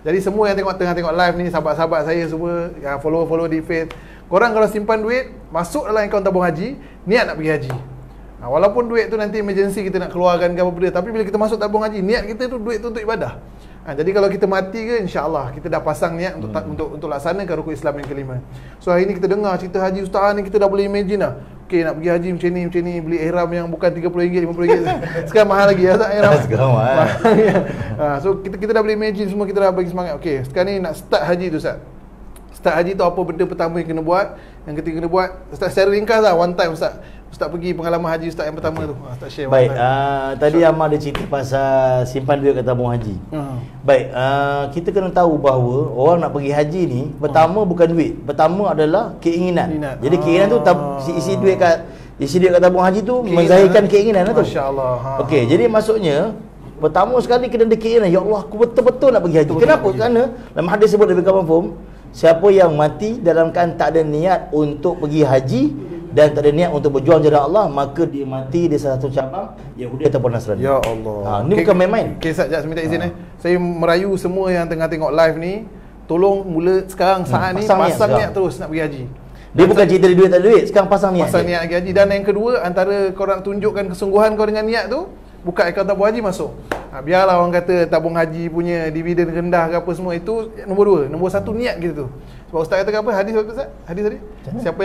Jadi semua yang tengah tengok live ni, sahabat-sahabat saya semua yang follow di Face, korang kalau simpan duit masuk dalam akaun tabung haji, niat nak pergi haji. Walaupun duit tu nanti emergency kita nak keluarkan ke apa benda, tapi bila kita masuk tabung haji, niat kita tu duit tu untuk ibadah. Jadi kalau kita mati ke, insya-Allah kita dah pasang niat untuk laksanakan rukun Islam yang kelima. So hari ni kita dengar cerita haji Ustaz ni, kita dah boleh imagine dah. Okey, nak pergi haji macam ni, beli ihram yang bukan RM30, RM50. Sekarang mahal lagi ya Ustaz ihram. Sekarang mahal. So kita dah boleh imagine semua, kita dah bagi semangat. Okey, sekarang ni nak start haji tu Ustaz. Start haji tu apa benda pertama yang kena buat, yang ketiga kena buat. Ustaz secara ringkas lah, one time Ustaz pergi pengalaman haji Ustaz yang pertama tu. Ustaz share. Baik, tadi Amal ada cerita pasal simpan duit kat tabung haji. Baik, kita kena tahu bahawa orang nak pergi haji ni, pertama bukan duit, pertama adalah keinginan. Jadi keinginan tu isi duit kat tabung haji tu menzahirkan keinginan lah tu. Masya-Allah. Okey, jadi maksudnya pertama sekali kena ada keinginan, ya Allah aku betul-betul nak pergi haji. Kenapa? Kerana dalam hadis sebut Nabi Muhammad, siapa yang mati dalam keadaan tak ada niat untuk pergi haji dan tak ada niat untuk berjuang jalan Allah, maka dia mati di salah satu cabang Yahudi ataupun Nasrani. Ya Allah. Ini bukan main-main. Okey Ustaz, jap minta izin saya merayu semua yang tengah tengok live ni, tolong mula sekarang saat ni pasang niat terus nak pergi haji. Dia bukan cerita duit tak ada duit, sekarang pasang niat. Pasang niat pergi haji. Dan yang kedua, antara korang tunjukkan kesungguhan kau dengan niat tu, buka akaun tabung haji masuk. Biarlah orang kata tabung haji punya dividen rendah ke apa semua, itu nombor 2. Nombor 1 niat kita tu. Sebab Ustaz kata apa? Hadis apa Ustaz? Hadis tadi? Siapa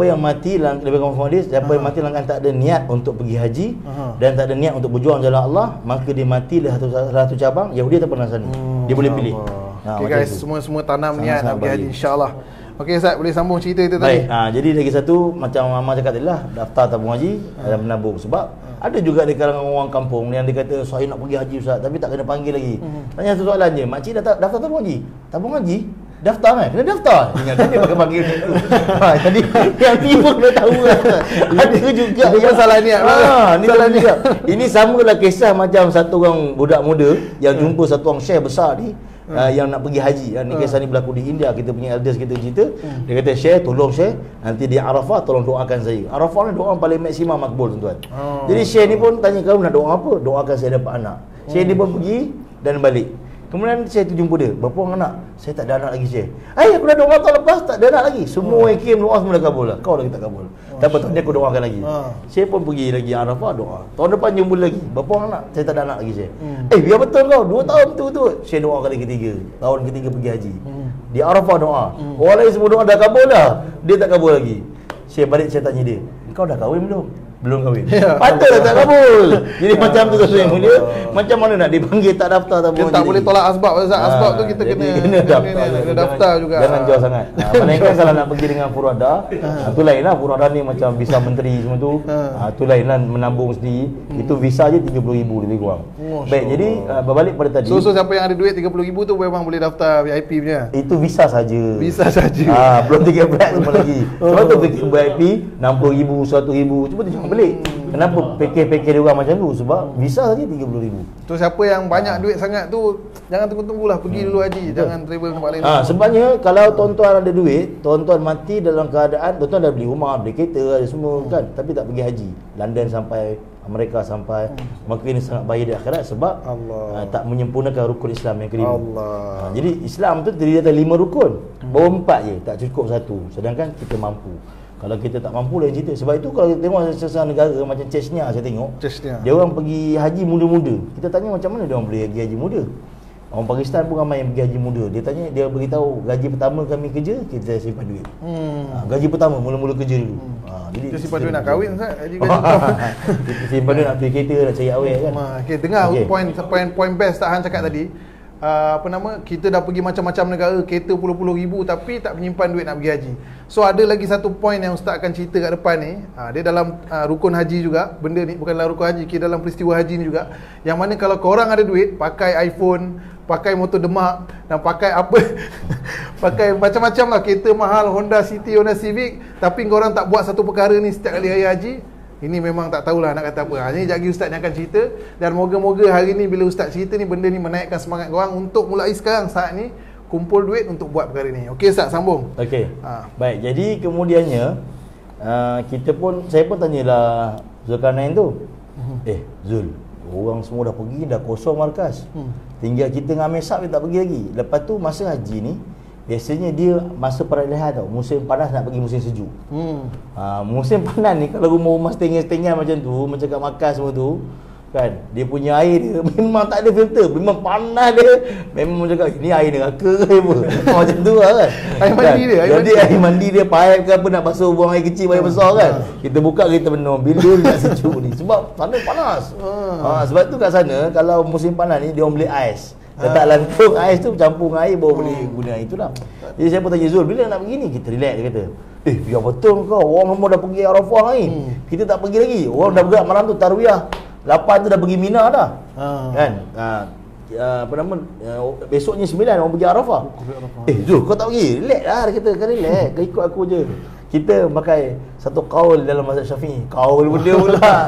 yang mati lebih kurang hadis, siapa yang mati dalam tak ada niat untuk pergi haji dan tak ada niat untuk berjuang jalan Allah, maka dia mati di satu cabang Yahudi ataupun Nasrani. Dia boleh pilih. Okey guys, semua tanam niat nak pergi haji insya-Allah. Okey Ustaz, boleh sambung cerita itu tadi. Baik, jadi lagi satu macam Mama cakap tadi lah, daftar tabung haji dan menabung. Sebab ada juga di kalangan orang kampung yang dia kata saya nak pergi haji Ustaz tapi tak kena panggil lagi. Tanya satu soalan je, makcik dah daftar tabung haji? Tabung haji? Daftar kan? Kena daftar. Ingatkan dia pakai panggil macam tu. Jadi yang ni pun kena tahu lah. Ada juga yang salah niat. Ni salah niat. Ini samalah kisah macam satu orang budak muda yang jumpa satu orang syekh besar ni yang nak pergi haji. Ni kisah ni berlaku di India. Kita punya elders kita cerita. Dia kata, "Syekh, tolong Syekh, nanti di Arafah tolong doakan saya." Arafah ni doa paling maksimum makbul tuan-tuan. Jadi Syekh ni pun tanya, "Kamu nak doa apa?" "Doakan saya dapat anak." Syekh ni pun pergi dan balik. Kemudian saya tu jumpa dia, berapa orang anak? Saya tak ada anak lagi saya. Aku dah 2 tahun lepas tak ada anak lagi. Semua yang kirim doa semua dah kabul lah. Kau lagi tak kabul. Tak apa, tahun ni aku doakan lagi. Saya pun pergi lagi Arafah doa. Tahun depan jumpa lagi. Berapa orang anak? Saya tak ada anak lagi saya. Biar betul kau, 2 tahun betul-betul. Saya doa kali ketiga. Tahun ketiga pergi haji. Di Arafah doa. Orang lain semua doa dah kabul dah. Dia tak kabul lagi. Saya balik, saya tanya dia, kau dah kahwin belum? Belum kahwin. Patutlah tak kabul. Jadi macam tu saya mulia. Macam mana nak dipanggil tak daftar tak boleh. Kita tak boleh tolak asbab. Asbab tu kita kena daftar juga. Jangan jauh sangat. Melainkan kalau nak pergi dengan furada, tu lain lah. Furada ni macam visa menteri semua tu. Tu lain lah, menambung sendiri. Itu visa je 30,000 lebih kurang. Baik, jadi berbalik pada tadi. So siapa yang ada duit 30,000 tu memang boleh daftar VIP punya. Itu visa saja. Visa saja. Belum tiket flight semua lagi. Sebab tu fikir VIP 60,000, 100,000. Cuba tu jangan pelik. Kenapa package dia orang macam tu? Sebab visa saja 30,000. Tu siapa yang banyak duit sangat tu jangan tunggu-tunggulah, pergi dulu haji. Jangan travel tempat lain. Sebabnya kalau tuan-tuan ada duit, tuan-tuan mati dalam keadaan tuan-tuan dah beli rumah, beli kereta, ada semua kan, tapi tak pergi haji. London sampai Amerika sampai, maka ini sangat bahaya di akhirat sebab tak menyempurnakan rukun Islam yang kelima. Jadi Islam tu terdiri atas 5 rukun. Baru 4 je, tak cukup 1. Sedangkan kita mampu. Kalau kita tak mampu lain cerita. Sebab itu kalau kita tengok sesuatu negara macam Chechnya, saya tengok dia orang pergi haji muda-muda. Kita tanya macam mana dia orang boleh pergi haji muda. Orang Pakistan pun ramai yang pergi haji muda. Dia tanya, dia beritahu gaji pertama kami kerja, kita simpan duit. Gaji pertama mula-mula kerja dulu. Jadi kita simpan duit nak kahwin Ustaz. Kita simpan duit nak beli kereta, nak cari awet kan. Okey, dengar point best tak Han cakap tadi. Kita dah pergi macam-macam negara, kereta puluh-puluh ribu tapi tak menyimpan duit nak pergi haji. So ada lagi satu point yang Ustaz akan cerita kat depan ni. Dia dalam rukun haji juga. Benda ni bukan dalam rukun haji, kita dalam peristiwa haji ni juga. Yang mana kalau korang ada duit, pakai iPhone, pakai motor demak dan pakai apa pakai macam-macam lah, kereta mahal, Honda City, Honda Civic, tapi korang tak buat satu perkara ni setiap kali raya haji, ini memang tak tahulah nak kata apa. Ini sekejap lagi Ustaz ni akan cerita. Dan moga-moga hari ni bila Ustaz cerita ni, benda ni menaikkan semangat korang untuk mulai sekarang saat ni kumpul duit untuk buat perkara ni. Okey Ustaz, sambung. Okey. Baik, jadi kemudiannya saya pun tanyalah Zulkarnain tu. Zul, orang semua dah pergi, dah kosong markas. Tinggal kita dengan Amir Sab, dia tak pergi lagi. Lepas tu masa haji ni biasanya dia masa peralihan tau, musim panas nak pergi musim sejuk. Musim panas ni kalau rumah-rumah setengah-setengah macam tu, macam kat Makkah semua tu kan, dia punya air dia memang tak ada filter, memang panas dia. Memang cakap ni air neraka ke apa. Macam tu lah kan. Air mandi dia, jadi air mandi dia pipe ke apa nak basuh buang air kecil, air besar kan. Kita buka kereta penuh bila nak sejuk ni sebab sana panas. Sebab tu kat sana kalau musim panas ni dia orang beli ais. Letak lantung ais tu campur dengan air baru boleh guna. Itulah. Jadi saya pun tanya Zul, bila nak pergi ni? Kita relax, dia kata. Biar betul kau, orang semua dah pergi Arafah ni. Kita tak pergi lagi. Orang dah bergerak malam tu Tarwiyah. 8 tu dah pergi Mina dah. Kan? Besoknya 9 orang pergi Arafah. Zul, kau tak pergi? Relax lah, dia kata. Kan relax, kau ikut aku je. Kita pakai satu kaul dalam mazhab Syafi'i. Kaul benda pula.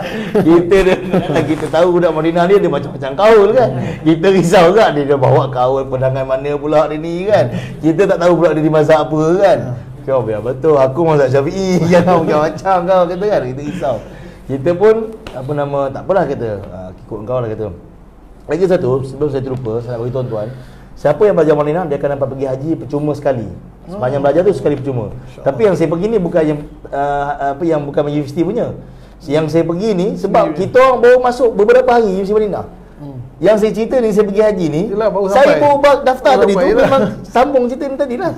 Kita tahu budak Madinah dia macam-macam kaul kan. Kita risau juga dia bawa kaul pedangan mana pula dia ni kan. Kita tak tahu pula dia di mazhab apa kan. Kau biar betul, aku mazhab Syafi'i. Jangan macam-macam kau kata kan. Kita risau. Kita pun tak apalah kata. Ikut kau lah kata. Lagi satu, sebelum saya terlupa, saya nak bagi tuan-tuan. Siapa yang belajar Madinah, dia akan dapat pergi haji percuma sekali. Sepanjang belajar tu sekali percuma. Tapi yang saya pergi ni bukan yang bukan universiti punya. Yang saya pergi ni sebab kita orang baru masuk beberapa hari Universiti Madinah. Yang saya cerita ni, saya pergi haji ni, saya baru daftar tadi tu, memang sambung cerita ni tadi lah.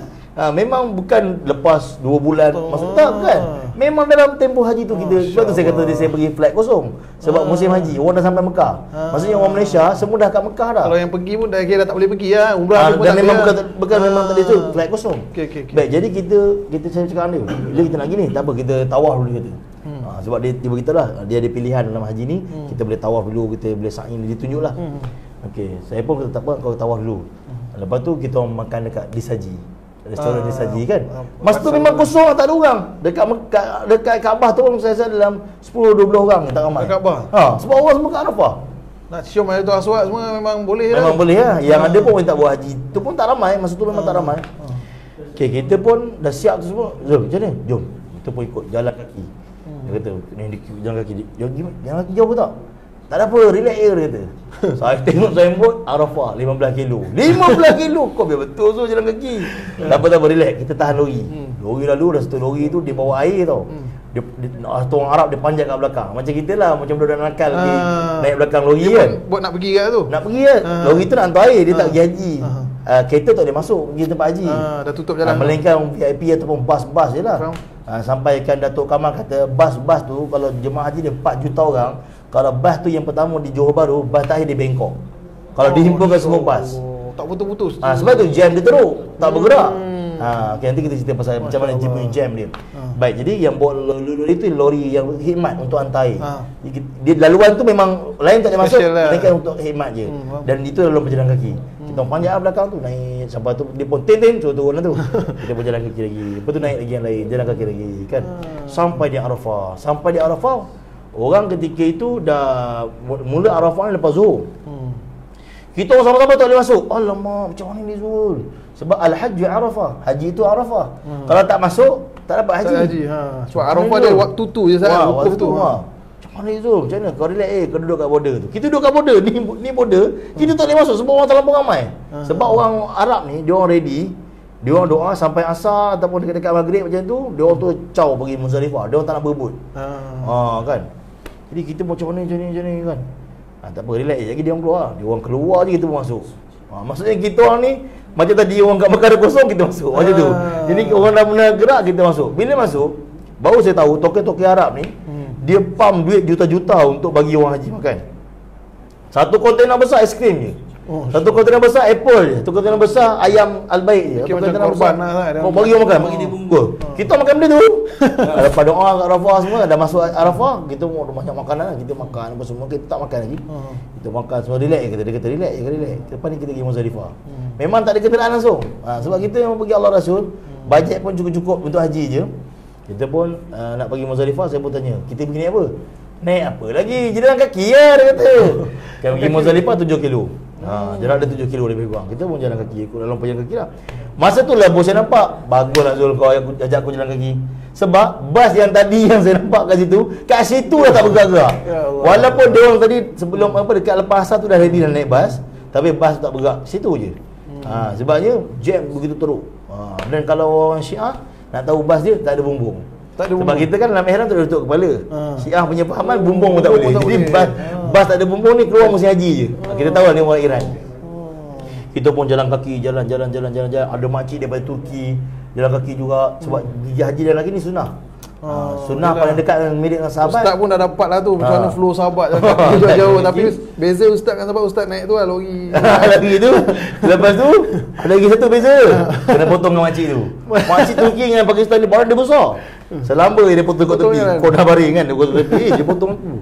Memang bukan lepas 2 bulan masuk tak kan. Memang dalam tempoh haji tu kita. Sebab tu saya kata saya pergi flight kosong. Sebab musim haji orang dah sampai Mekah. Maksudnya orang Malaysia semua dah kat Mekah dah. Kalau yang pergi pun dah kira tak boleh pergi lah. Umrah pun dan memang bukan memang tadi tu flight kosong. Baik, jadi kita saya cakap dia, bila kita nak gini, tak apa, kita tawaf dulu kata. Sebab dia beritahulah dia ada pilihan dalam haji ni, kita boleh tawaf dulu, kita boleh sa'i, dia tunjuklah. Okey, saya pun kata tak apa, kau tawaf dulu. Lepas tu kita makan dekat Disaji. Restoran Disaji kan. Masa tu memang kosong, tak ada orang. Dekat Kaabah tu orang saya dalam 10-20 orang tak ramai. Dekat Kaabah. Sebab orang semua kat Arafah. Nak cium air tu aswad semua memang boleh lah. Memang boleh lah. Yang ada pun orang tak buat haji. Tu pun tak ramai, masa tu memang tak ramai. Okey, kita pun dah siap tu semua. Zul, macam ni? Jom. Kita pun ikut jalan kaki. Dia kata, ni jalan kaki. Jalan kaki jauh ke tak? Tak ada apa, relax je dia kata. Saya tengok signboard Arafah 15 kilo. 15 kilo. Kau biar betul so jalan kaki. Tak apa relax. Kita tahan lori. Lori lalu dah satu lori tu dia bawa air tau. Dia orang Arab dia panjat kat belakang. Macam kita lah, macam budak nakal naik belakang lori kan. Buat nak pergi kat tu. Nak pergi kan. Lori tu nak hantar air, dia tak pergi haji. Kereta tak boleh masuk pergi tempat haji. Dah tutup jalan. Melainkan VIP ataupun bas-bas je lah. Sampaikan Datuk Kamal kata bas-bas tu kalau jemaah haji dia 4 juta orang. Kalau bas tu yang pertama di Johor Bahru, bas terakhir di Bangkok. Kalau dihimpunkan semua bas, tak putus-putus. Sebab tu jam dia teruk, tak bergerak. Okay, nanti kita cerita pasal macam mana dia punya jam dia. Baik, jadi yang bawa lori itu lori yang khidmat untuk hantar air. Dia laluan tu memang lain tak boleh masuk, melainkan untuk khidmat je. Dan itu dalam berjalan kaki. Kita panjat belakang tu naik sampai tu dia pun ten turun lah tu. Kita pun jalan kaki lagi. Lepas tu naik lagi yang lain, jalan kaki lagi kan. Sampai di Arafah. Orang ketika itu dah mula Arafah ni lepas Zuhur. Kita orang sama-sama tak boleh masuk. Alamak, macam mana ni Zul? Sebab Al-Hajj Arafah. Haji itu Arafah. Kalau tak masuk, tak dapat haji. Sebab Arafah dia waktu tu je saat wukuf tu. Macam mana Zul? Macam mana? Kau relax kau duduk kat border tu. Kita duduk kat border, ni border, kita tak boleh masuk sebab orang terlampau ramai. Sebab orang Arab ni, dia orang ready. Dia orang doa sampai asar ataupun dekat-dekat maghrib macam tu, dia orang tu caw pergi Muzdalifah. Dia orang tak nak berebut. Kan. Jadi kita macam ni kan. Tak apa, relax je. Lagi dia orang keluar. Dia orang keluar je kita pun masuk. Maksudnya kita orang ni macam tadi orang kat Mekah kosong kita masuk. Macam tu. Jadi orang dah mula gerak kita masuk. Bila masuk, baru saya tahu token-token Arab ni dia pump duit juta-juta untuk bagi orang haji makan. Satu kontainer besar aiskrim je. Satu kontainer besar apple je. Satu kontainer besar ayam al-baik je. Satu kontainer besar kau bagi orang makan, bagi dia bungkus. Kita makan benda tu. Lepas doa kat Arafah semua dah masuk Arafah, kita mau banyak makanan lah. Kita makan apa semua, kita tak makan lagi. Kita makan semua relax je. Dia kata relax. Lepas ni kita pergi Muzdalifah. Memang tak ada kenderaan langsung. Sebab kita memang pergi Allah Rasul, bajet pun cukup-cukup untuk haji je. Kita pun nak pergi Muzdalifah, saya pun tanya, kita pergi naik apa? Naik apa lagi? Jalan kaki ya, dia kata. Kan pergi Muzdalifah 7 kilo. Jalan ada 7 kilo lebih kurang. Kita pun jalan kaki, ikut dalam perjalanan kaki lah. Masa tu lah bos saya nampak, baguslah Zul kau ajak aku jalan kaki. Sebab bas yang tadi yang saya nampak kat situ dah tak bergerak. Walaupun dia orang tadi sebelum dekat lepas asar tu dah ready dah naik bas, tapi bas tu tak bergerak. Situ je. Sebabnya jam begitu teruk. Dan kalau orang Syiah nak tahu bas dia tak ada bumbung. Sebab kita kan dalam ihram tak ada tutup kepala. Syiah punya fahaman bumbung pun tak boleh. Jadi bas tak ada bumbung ni keluar mesti haji je. Kita tahu ni orang Iran. Kita pun jalan kaki, jalan. Ada makcik daripada Turki jalan kaki juga sebab pergi haji dan lagi ni sunnah. Sunnah paling dekat dengan milik dengan sahabat. Ustaz pun dah dapat lah tu macam mana flow sahabat jauh-jauh. Tapi beza ustaz kan sebab ustaz naik tu lah lori. Lagi tu. Lepas tu ada lagi satu beza. Kena potong dengan makcik tu. Makcik Turki dengan Pakistan ni badan dia besar. Selamba dia potong kat tepi. Kau dah baring kan dia potong tepi, dia potong tu.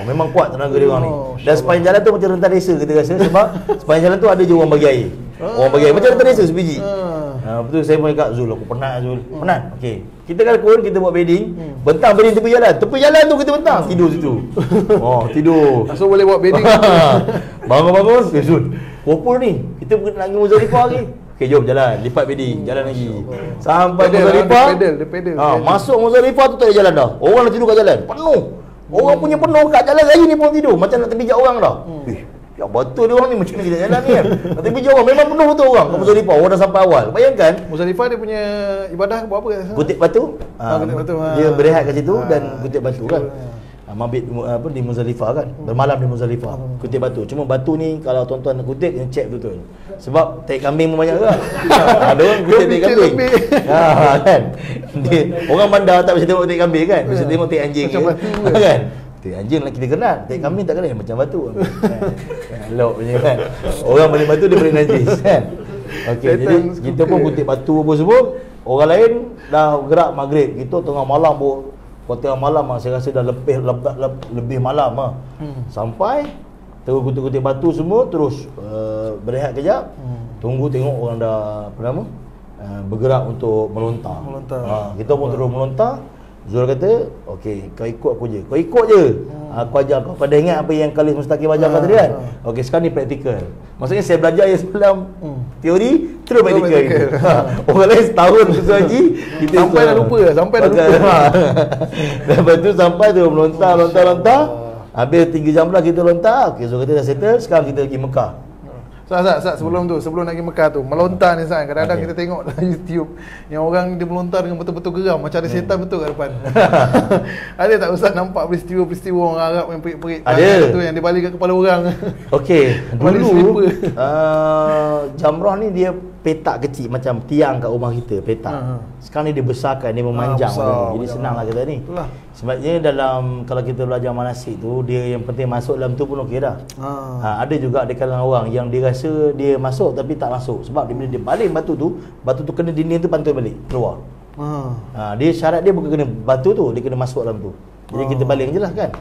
Memang kuat tenaga dia orang ni. Dan sepanjang jalan tu macam rentan desa kita rasa sebab sepanjang jalan tu ada je orang bagi air. Orang bagi air macam rentan desa sebiji. Betul saya pun cakap Zul, aku penat Zul. Penat. Okey. Kita kan kurun kita buat bedding, bentang bedding tepi jalan. Tepi jalan tu kita bentang, tidur situ. Tidur. So boleh buat bedding. Bangun-bangun, Zul. Apa ni? Kita nak pergi Muzdalifah lagi. Okey, jom jalan, lipat bedding, jalan lagi. Sampai Muzdalifah. Pedal. Masuk Muzdalifah tu tak ada jalan dah. Orang dah tidur kat jalan. Penuh. Orang punya penuh kat jalan lagi ni pun tidur. Macam nak terpijak orang dah. Ya betul dia orang ni macam mana kita jalan ni kan. Nak terpijak orang, memang penuh betul orang. Kat Muzdalifah, orang dah sampai awal. Bayangkan Muzdalifah dia punya ibadah buat apa kat sana? Kutip batu. Kutip batu. Dia berehat kat situ dan kutip batu kan. Mabit di Muzdalifah kan. Bermalam di Muzdalifah. Kutip batu. Cuma batu ni kalau tuan-tuan nak kutip kena check betul. Sebab tai kambing pun banyak juga. Ada orang kutip tai kambing. Kan. Orang bandar tak bisa tengok tai kambing kan. Bisa tengok tai anjing kan. Tai anjing lah kita kenal. Tai kambing tak kenal macam batu. Elok punya kan. Orang beli batu dia boleh najis kan. Okey, jadi kita pun kutip batu apa semua. Orang lain dah gerak maghrib. Kita tengah malam pun tengah malam saya rasa dah lebih malam sampai terus kutip-kutip batu semua terus berehat kejap. Tunggu tengok orang dah bergerak untuk melontar. Kita pun terus melontar. Zul kata, okey, kau ikut aku je. Kau ikut je. Aku ajar kau. Pada ingat apa yang Khalif Mustaqim ajar kau tadi kan? Okey, sekarang ni praktikal. Maksudnya saya belajar yang semalam teori, terus praktikal. Orang lain setahun khusus haji, kita sampai dah lupa. Lepas tu sampai tu melontar. Habis 3 jam pula kita lontar. Okey, so kita dah settle, sekarang kita pergi Mekah. Sat, sebelum nak pergi Mekah tu, melontar ni Sat, kadang-kadang kita tengok dalam YouTube yang orang dia melontar dengan betul-betul geram, macam ada setan betul kat depan. Ada tak Ustaz nampak peristiwa orang Arab yang perit-perit tu yang dia balik kat kepala orang? Okey, dulu jamrah ni dia petak kecil macam tiang kat rumah kita, petak. Sekarang ni dia besarkan, dia memanjang jadi senanglah kita ni. Itulah. Sebabnya dalam kalau kita belajar manasik tu, dia yang penting masuk dalam tu pun okey dah. Ada juga di kalangan orang yang dia rasa dia masuk tapi tak masuk. Sebab bila dia baling batu tu kena dinding tu pantul balik keluar. Dia syarat dia bukan kena batu tu, dia kena masuk dalam tu. Jadi kita baling je lah kan.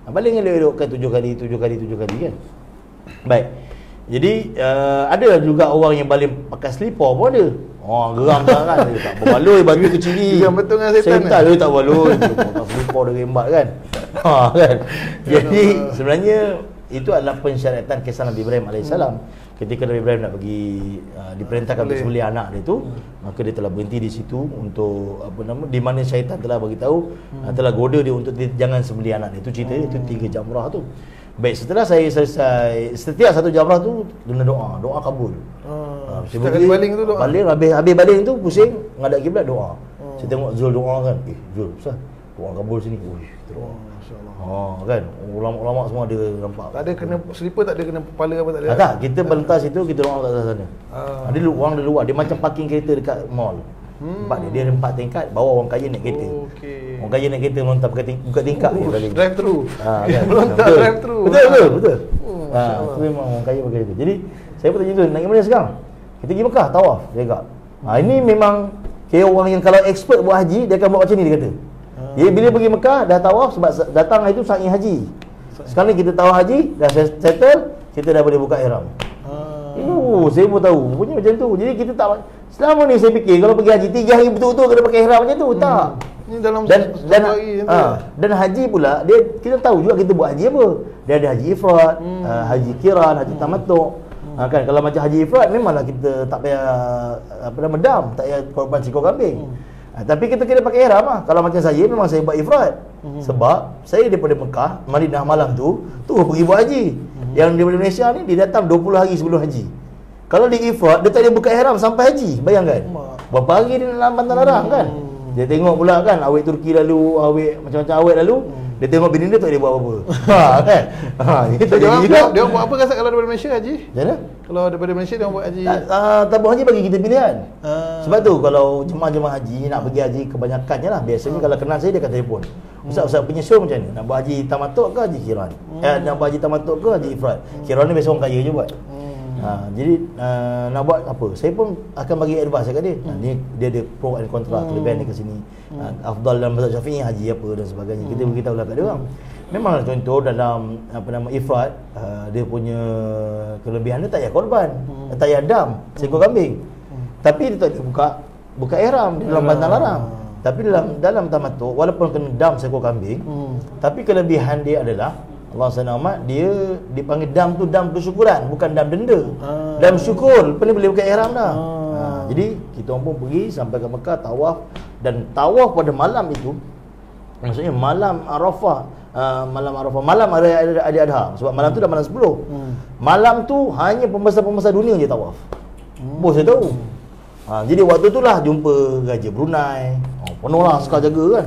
Baling elok-elokkan 7 kali kan. Baik. Jadi ada juga orang yang baling pakai slipper pun ada. Geram kan. Dia tak berbaloi batu kecil ni. Yang betul dengan setan dia tak berbaloi. Pakai slipper dia rembat kan. Kan. Jadi sebenarnya itu adalah pensyariatan kisah Nabi Ibrahim AS. Ketika Nabi Ibrahim nak pergi diperintahkan untuk sembelih anak dia tu, maka dia telah berhenti di situ untuk di mana syaitan telah bagi tahu, telah goda dia untuk dia jangan sembelih anak dia. Itu cerita itu 3 jamrah tu. Baik, setelah saya selesai setiap satu jamrah tu kena doa kabul. Setiap kali baling tu doa. Habis baling tu pusing ngadap kiblat doa. Saya tengok Zul doa kan. Zul, Ustaz, doa kabul sini. Doa. Masya-Allah. Kan. Ulama-ulama semua ada nampak. Tak ada kena slipper, tak ada kena kepala apa tak ada. Tak, kita berlentas situ, kita doa kat sana. Ada orang dari luar, dia macam parking kereta dekat mall. Tempat dia ada 4 tingkat, bawah orang kaya naik kereta. Orang kaya naik kereta melontar buka tingkap dia balik. Drive thru. Kan. Melontar drive thru. Betul. Itu memang orang kaya pakai itu. Jadi saya pun tanya tu, nak pergi mana sekarang? Kita pergi Mekah, tawaf, jaga. Ini memang kira orang yang kalau expert buat haji, dia akan buat macam ni dia kata. Jadi bila pergi Mekah dah tawaf sebab datang itu sa'i haji. Sekarang ni kita tawaf haji, dah settle, kita dah boleh buka ihram. Saya pun tahu punya macam tu. Jadi kita tak, selama ni saya fikir kalau pergi haji 3 hari betul-betul kena pakai ihram macam tu. Tak. Ni dalam dan haji pula dia, kita tahu juga kita buat haji apa. Dia ada haji ifrad, haji qiran, haji tamattu'. Kan kalau macam haji ifrad memanglah kita tak payah medam, tak payah korban seekor kambing. Tapi kita kena pakai ihram lah. Kalau macam saya memang saya buat ifrad. Sebab saya daripada Mekah, Madinah malam tu pergi buat haji. Yang daripada Malaysia ni dia datang 20 hari sebelum haji. Kalau di ifrad dia tak boleh buka ihram sampai haji. Bayangkan. Berapa hari dia dalam Bantar Larang kan. Dia tengok pula kan awet Turki lalu, awet macam-macam awet lalu. Dia tengok bini dia tak boleh buat apa-apa. Kan. Dia buat apa kalau daripada Malaysia haji? Macam kalau daripada Malaysia dia buat haji. Tabung haji bagi kita pilihan. Sebab tu kalau jemaah-jemaah haji nak pergi haji kebanyakannya lah. Biasanya kalau kenal saya dia akan telefon. Ustaz punya show macam ni? Nak buat haji tamattu' ke haji qiran? Nak buat haji tamattu' ke haji ifrad? Qiran ni biasa orang kaya je buat. Jadi nak buat apa? Saya pun akan bagi advice kat dia. Dia ada pro and contra, kelebihan dia ke sini. Afdal dalam mazhab Syafi'i haji apa dan sebagainya. Kita beritahu lah kat dia orang. Memanglah contoh dalam ifrad, dia punya kelebihan dia tak payah korban, tak payah dam seekor kambing. Tapi dia tak buka ihram di dalam Bantar Larang. Tapi dalam tamattu' walaupun kena dam seekor kambing, tapi kelebihan dia adalah Allah SWT dia dipanggil dam tu dam kesyukuran, bukan dam denda. Dam syukur, boleh buka ihram dah. Jadi kita orang pun pergi sampai ke Mekah, tawaf. Dan tawaf pada malam itu, maksudnya malam Arafah, malam hari Adha. Sebab malam tu dah malam 10. Malam tu hanya pembesar-pembesar dunia je tawaf. Bos saya tahu. Jadi waktu tu lah jumpa Raja Brunei. Penuh lah sekal jaga kan.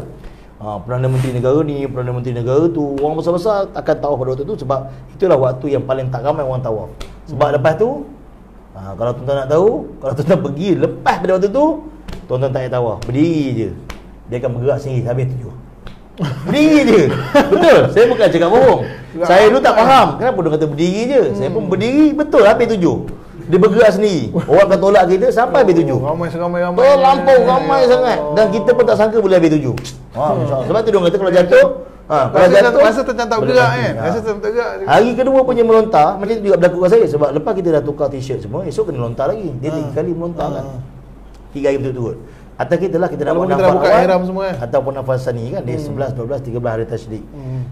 Perdana Menteri negara ni, Perdana Menteri negara tu, orang besar-besar akan tawaf pada waktu tu. Sebab itulah waktu yang paling tak ramai orang tawaf. Sebab lepas tu, kalau tuan-tuan nak tahu, kalau tuan-tuan pergi lepas pada waktu tu, tuan-tuan tak payah tawaf, berdiri je. Dia akan bergerak sendiri habis 7. Berdiri je. Betul, saya bukan cakap bohong. Saya dulu tak faham kenapa dia kata berdiri je. Saya pun berdiri betul habis 7. Dia bergerak sendiri. Orang akan tolak kita sampai habis 7. Ramai. Terlampau ramai sangat. Dan kita pun tak sangka boleh habis 7. Sebab tu dia kata kalau jatuh, kalau jatuh rasa macam tak bergerak kan. Rasa tak bergerak. Hari kedua punya melontar macam tu juga berlaku dengan saya. Sebab lepas kita dah tukar t-shirt semua, esok kena lontar lagi. Dia 3 kali melontar kan. 3 hari betul-betul. Atau kita lah kita dapat nafas buka ihram semua ataupun nafas sani kan, dia 11, 12, 13 hari tasyrik.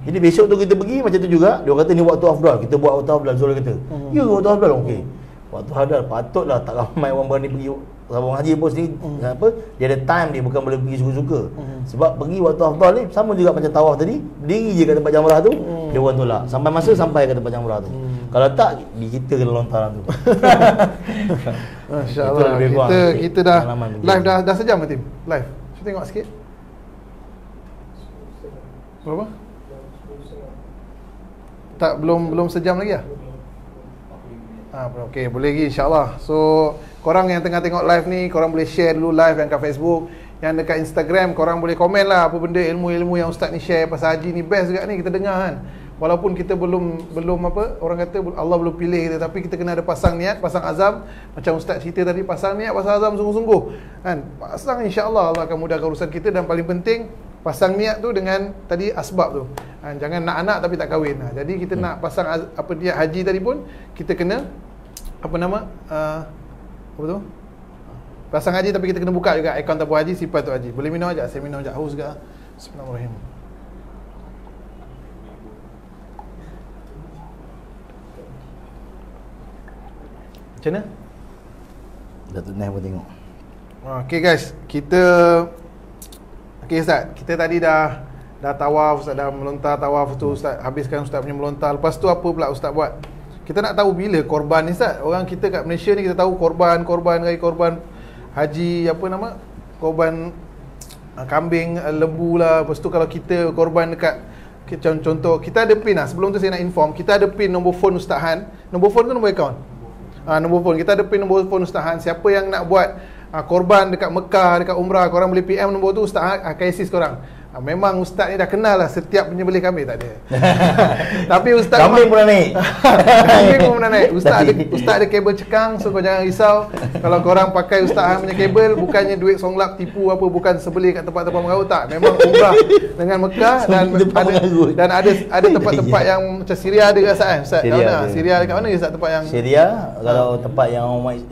Jadi besok tu kita pergi macam tu juga. Dia kata ni waktu afdal, kita buat waktu afdal. Zul kata, ya waktu afdal okey. waktu hadal patutlah tak ramai orang berani pergi Sabung Haji pun sendiri apa, dia ada time dia, bukan boleh pergi suka-suka. Sebab pergi waktu afdal ni sama juga macam tawaf tadi, berdiri je kat tempat jamrah tu, dia orang tolak sampai masa sampai ke tempat jamrah tu. Kalau tak, kita kena lontar tu. Masya-Allah. Kita dah live dah sejam ke tim? Live. Saya tengok sikit. Berapa? Tak, belum sejam lagi lah. Okey, boleh lagi insya-Allah. So, korang yang tengah tengok live ni, korang boleh share dulu live yang kat Facebook. Yang dekat Instagram, korang boleh komen lah apa benda ilmu-ilmu yang ustaz ni share pasal haji ni, best juga ni kita dengar kan. Walaupun kita belum apa, orang kata Allah belum pilih kita, tapi kita kena ada pasang niat, pasang azam. Macam ustaz cerita tadi, pasang niat, pasang azam sungguh-sungguh kan. Pasang insya-Allah Allah akan mudahkan urusan kita. Dan paling penting, pasang niat tu dengan tadi asbab tu kan. Jangan nak anak tapi tak kahwin. Jadi kita nak pasang apa niat haji tadi pun, kita kena apa nama apa tu, pasang haji, tapi kita kena buka juga akaun tabung haji, sifat tu haji. Boleh minum aja, saya minum aja, haus juga. Bismillahirrahmanirrahim. Macam mana? Datuk Neh pun tengok. Okay guys, okay Ustaz, kita tadi dah tawaf, Ustaz dah melontar tawaf tu, Ustaz habiskan Ustaz punya melontar. Lepas tu apa pula Ustaz buat? Kita nak tahu bila korban ni Ustaz. Orang kita kat Malaysia ni kita tahu korban haji, apa nama, korban kambing, lembu lah. Lepas tu kalau kita korban dekat, contoh kita ada pin lah. Sebelum tu saya nak inform, kita ada pin nombor phone Ustaz Han. Nombor phone tu nombor akaun? Nombor phone, kita ada pin nombor phone Ustaz Han. Siapa yang nak buat korban dekat Mekah, dekat Umrah, korang boleh PM nombor tu, Ustaz Han akan assist korang. Memang Ustaz ni dah kenal lah setiap penyembelih kambing, tak ada. Tapi Ustaz kambing pun dah naik. Kambing pun dah naik. Ustaz ada kabel cekang, so kau jangan risau. Kalau korang pakai Ustaz Han punya kabel, bukannya duit songlap tipu apa, bukan sebeli kat tempat-tempat mengarut, tak. Memang Umrah dengan Mekah, dan ada tempat-tempat yang macam Syria ada kat Ustaz. Ustaz tahu tak? Syria dekat mana Ustaz tempat yang Syria? Kalau tempat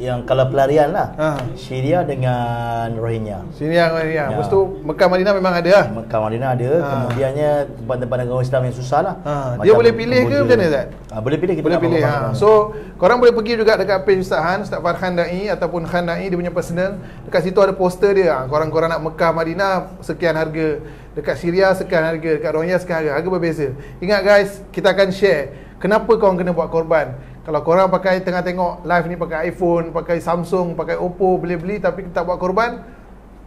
yang kalau pelarian lah. Syria dengan Rohingya. Syria dengan Rohingya. Lepas tu Mekah Madinah memang ada lah. Mekah Madinah ada, kemudiannya tempat-tempat negara Islam yang susah lah. Dia boleh pilih ke macam mana Ustaz? Boleh pilih, kita boleh pilih. So, korang boleh pergi juga dekat page Ustaz Han, Ustaz Farhan Dai ataupun Khan Dai, dia punya personal. Dekat situ ada poster dia. Korang-korang nak Mekah Madinah sekian harga, dekat Syria sekian harga, dekat Rohingya sekian harga berbeza. Ingat guys, kita akan share kenapa korang kena buat korban. Kalau korang pakai tengah tengok live ni pakai iPhone, pakai Samsung, pakai Oppo, beli-beli tapi kita buat korban,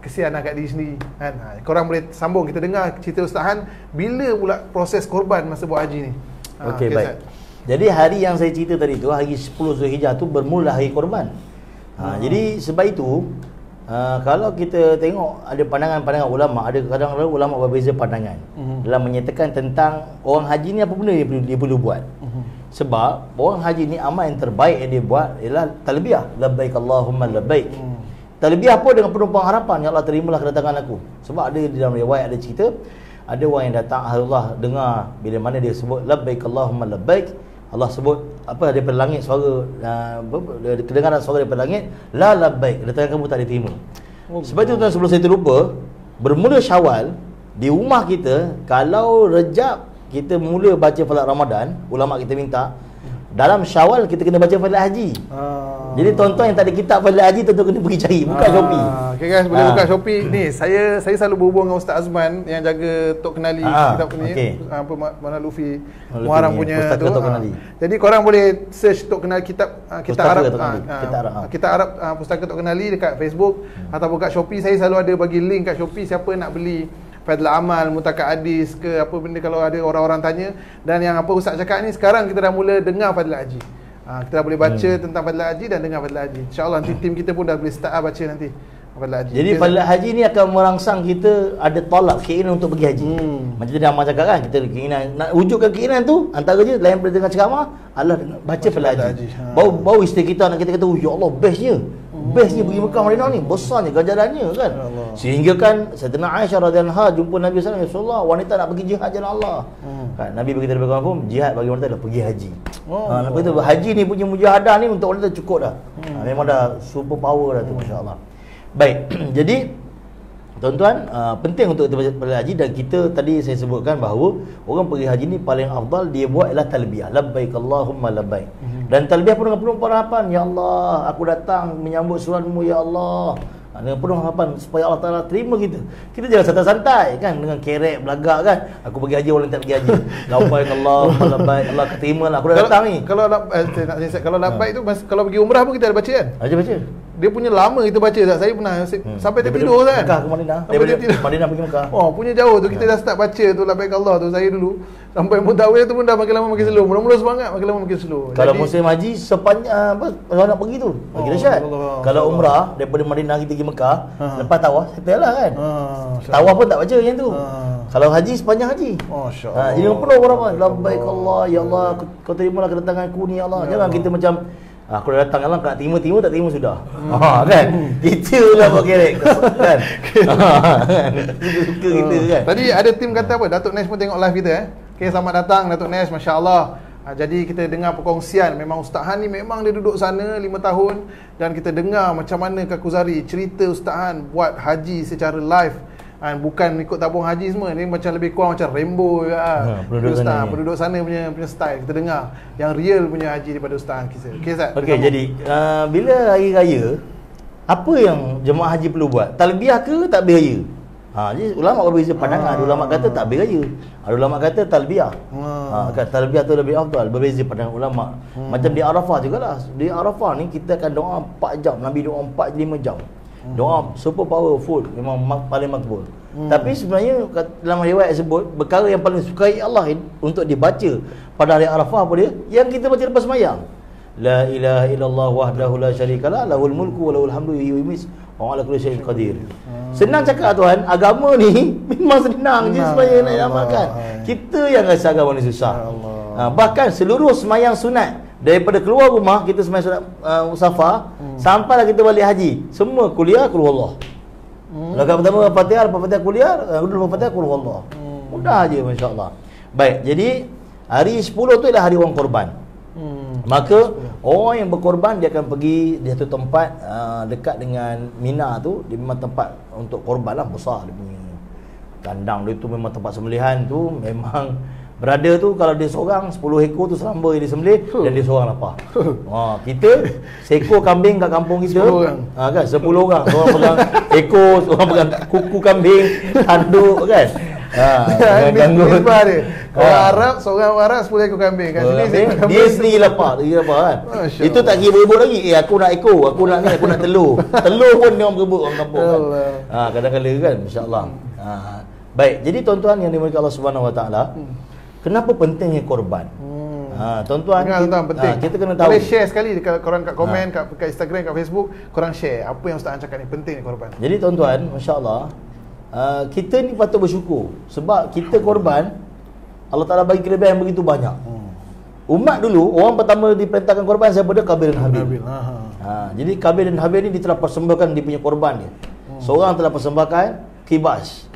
kesian lah kat diri sendiri kan. Korang boleh sambung, kita dengar cerita Ustaz Han bila pula proses korban masa buat haji ni. Okey, baik. Jadi hari yang saya cerita tadi tu, hari 10 Zulhijjah tu bermula hari korban. Jadi sebab itu kalau kita tengok ada pandangan-pandangan ulama, ada kadang-kadang ulama berbeza pandangan dalam menyatakan tentang orang haji ni apa benda dia perlu buat. Sebab orang haji ni amal yang terbaik yang dia buat ialah talbiyah, labbaik Allahumma labbaik. Talbiyah pun dengan penuh pengharapan, ya Allah terimalah kedatangan aku. Sebab ada di dalam riwayat ada cerita, ada orang yang datang, Allah dengar bila mana dia sebut labbaik Allahumma labbaik, Allah sebut apa daripada langit suara, kedengaran suara daripada langit, la labbaik, kedatangan kamu tak diterima. Sebab itu tuan, sebelum saya terlupa, bermula Syawal di rumah kita, kalau Rejab kita mula baca Falak Ramadan, ulama kita minta dalam Syawal kita kena baca Falak Haji. Jadi tuan-tuan yang tak ada kitab Falak Haji, tuan-tuan kena pergi cari, buka Shopee. Okay guys, boleh buka Shopee. Ni saya selalu berhubung dengan Ustaz Azman yang jaga Tok Kenali kitab ni. Apa Mana Lufi Muharram punya tu. Jadi korang boleh search Tok Kenali kitab Arab Pustaka Tok Kenali dekat Facebook ataupun kat Shopee. Saya selalu ada bagi link kat Shopee, siapa nak beli Fadl Amal, Mutaka Hadis ke apa benda, kalau ada orang-orang tanya. Dan yang apa Ustaz cakap ni, sekarang kita dah mula dengar Fadl Haji. Kita dah boleh baca tentang Fadl Haji dan dengar Fadl Haji. InsyaAllah nanti tim kita pun dah boleh start baca nanti Fadl Haji. Jadi Fadl Haji ni akan merangsang kita ada tolak, keinginan untuk pergi haji. Macam tadi Amal cakap kan, kita keinginan nak wujudkan keinginan tu, antara je lain daripada dengar ceramah adalah baca Fadl Haji. Bau isteri kita, anak kita kata, ya Allah bestnya pergi Mekah Madinah ni, besarnya ganjarannya kan. Sehingga kan Sayyidina Aisyah radhiyallahu anha jumpa Nabi sallallahu alaihi wasallam, "Ya Rasulullah, wanita nak pergi jihad jalan Allah." Kan Nabi berkata lebih kurang pun jihad bagi wanita adalah pergi haji. Nabi kata haji ni punya mujahadah ni untuk wanita cukup dah. Memang dah super power dah tu, masya-Allah. Baik. Jadi tuan-tuan, penting untuk kita pergi haji. Dan kita tadi saya sebutkan bahawa orang pergi haji ni paling afdal dia buat ialah talbiyah, labbaik Allahumma labbaik. Dan talbiyah pun dengan penuh harapan, ya Allah, aku datang menyambut suratmu ya Allah. Dengan penuh harapan supaya Allah Ta'ala terima kita. Kita jangan santai-santai kan dengan kerek belagak kan. Aku pergi haji, orang tak pergi haji. Labbaik Allah, labbaik Allah, terima lah aku dah datang ni. Kalau kalau labbaik tu kalau pergi umrah pun kita ada baca kan? Baca. Dia punya lama kita baca tak? Saya pernah sampai tertidur kan? Mekah ke Madinah. Daripada Madinah pergi Mekah. Oh, punya jauh tu kita dah start baca tu labbaik Allah tu saya dulu. Sampai mutawil tu pun dah makin lama makin slow. Mula-mula semangat, makin lama makin slow. Kalau musim haji sepanjang kalau nak pergi tu lagi dahsyat. Kalau umrah daripada Madinah kita pergi Mekah, lepas tawaf settle lah kan. Tawaf pun tak baca macam tu. Kalau haji sepanjang haji. Masya-Allah. Jadi penuh orang labbaik Allah, ya Allah, kau terimalah kedatangan aku ni ya Allah. Jangan kita macam aku dah datang Allah, nak terima tak terima sudah. Kan? Kita lah buat kerek kan. Suka kita kan. Tadi ada tim kata apa? Datuk Nes pun tengok live kita Okey, selamat datang Datuk Nes, masya-Allah. Jadi kita dengar perkongsian, memang Ustaz Han ni memang dia duduk sana 5 tahun dan kita dengar macam mana Kak Kuzari cerita Ustaz Han buat haji secara live. Bukan ikut tabung haji semua, ni macam lebih kurang macam Rainbow penduduk sana punya style. Kita dengar yang real punya haji daripada Ustaz Han kisah. Okey Ustaz. Okey, jadi bila hari raya, apa yang jemaah haji perlu buat? Talbiyah ke tak beraya? Jadi ulama berbeza pandangan. Ada ulama kata tak beraya, ada ulama kata talbiyah. Kan talbiyah tu lebih afdal, berbeza pandangan ulama. Macam di Arafah jugalah. Di Arafah ni kita akan doa 4 jam, Nabi doa 4-5 jam. Doa super powerful, memang paling makbul. Tapi sebenarnya dalam riwayat sebut perkara yang paling sukai Allah untuk dibaca pada hari Arafah apa dia? Yang kita baca lepas sembahyang. La ilaha illallah wahdahu la syarikalah, lahul mulku wa lahul hamdu yuhyi wa yumiitu wa ala kulli syai'in qadir. Senang cakap Tuhan, agama ni memang senang je sebenarnya nak amalkan. Kita yang rasa agama ni susah. Bahkan seluruh sembahyang sunat, daripada keluar rumah kita sembahyang sunat musafar sampailah kita balik haji, semua kuliah qul huwallah. Rakaat pertama Fatihah, lepas Fatihah kuliah, lepas Fatihah qul huwallah. Mudah aje masya-Allah. Baik, jadi hari 10 tu adalah hari orang korban. Maka orang yang berkorban dia akan pergi di satu tempat dekat dengan Mina tu. Dia memang tempat untuk korban lah, besar dia punya kandang dia tu, memang tempat sembelihan tu. Memang berada tu kalau dia seorang 10 ekor tu selamba dia disembelih dan dia seorang lapar. Kita seekor kambing kat kampung kita 10 orang. Kan 10 orang, seorang pegang ekor, seorang pegang kuku kambing, tanduk kan. Misbah dia. Orang Arab, seorang Arab 10 ekor kambing. Kat sini dia sendiri lapar, kan. Itu tak kira berebut lagi. Aku nak ekor, aku nak ni, aku nak telur. Telur pun dia orang berebut orang kampung kan. Kadang-kadang kan, insya-Allah. Baik, jadi tuan-tuan yang dimuliakan Allah Subhanahu Wa Taala, kenapa pentingnya korban? Tuan-tuan, penting. Kita kena tahu. Boleh share sekali dekat korang, kat komen, kat Instagram, kat Facebook, korang share apa yang Ustaz Han cakap ni, penting ni korban. Jadi tuan-tuan, masya-Allah, kita ni patut bersyukur sebab kita korban, Allah Ta'ala bagi kelebihan yang begitu banyak. Umat dulu, orang pertama diperintahkan korban siapa dia? Qabil dan Habil. Jadi Qabil dan Habil ni dia telah persembahkan dia punya korban dia. Seorang telah persembahkan kibas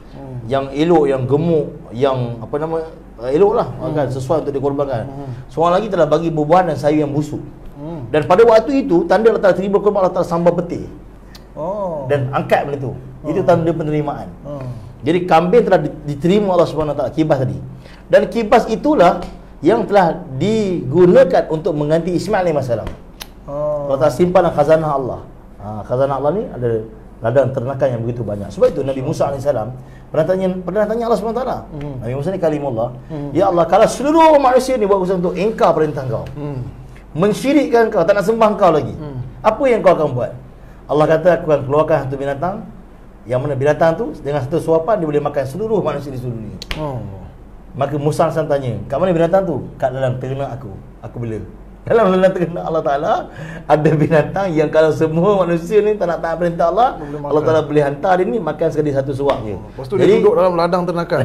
yang elok, yang gemuk, yang apa nama, elok lah kan, sesuai untuk dikorbankan. Seorang lagi telah bagi buah-buahan dan sayur yang busuk. Dan pada waktu itu tanda Allah Ta'ala terima korban, Allah Ta'ala sambal peti dan angkat benda tu. Itu tanda penerimaan. Jadi kambing telah diterima Allah Subhanahu Wa Taala, kibas tadi. Dan kibas itulah yang telah digunakan untuk mengganti Ismail AS. Allah Ta'ala simpan khazanah Allah. Khazanah Allah ni ada ladang ternakan yang begitu banyak. Sebab itu Nabi Musa AS pernah tanya Allah SWT. Nabi Musa ni kalimullah. Ya Allah, kalau seluruh manusia ni buat usaha untuk engkau perintah kau, mensyirikkan kau, tak nak sembah kau lagi, apa yang kau akan buat? Allah kata, aku akan keluarkan satu binatang, yang mana binatang tu dengan satu suapan dia boleh makan seluruh manusia di seluruh dunia. Maka Musa AS tanya, kat mana binatang tu? Kat dalam ternak aku. Aku bila? Dalam ternak Allah Ta'ala ada binatang yang kalau semua manusia ni tak nak taat perintah Allah, Allah Ta'ala boleh hantar dia ni makan sekali satu suap je. Lepas tu dia duduk dalam ladang ternakan.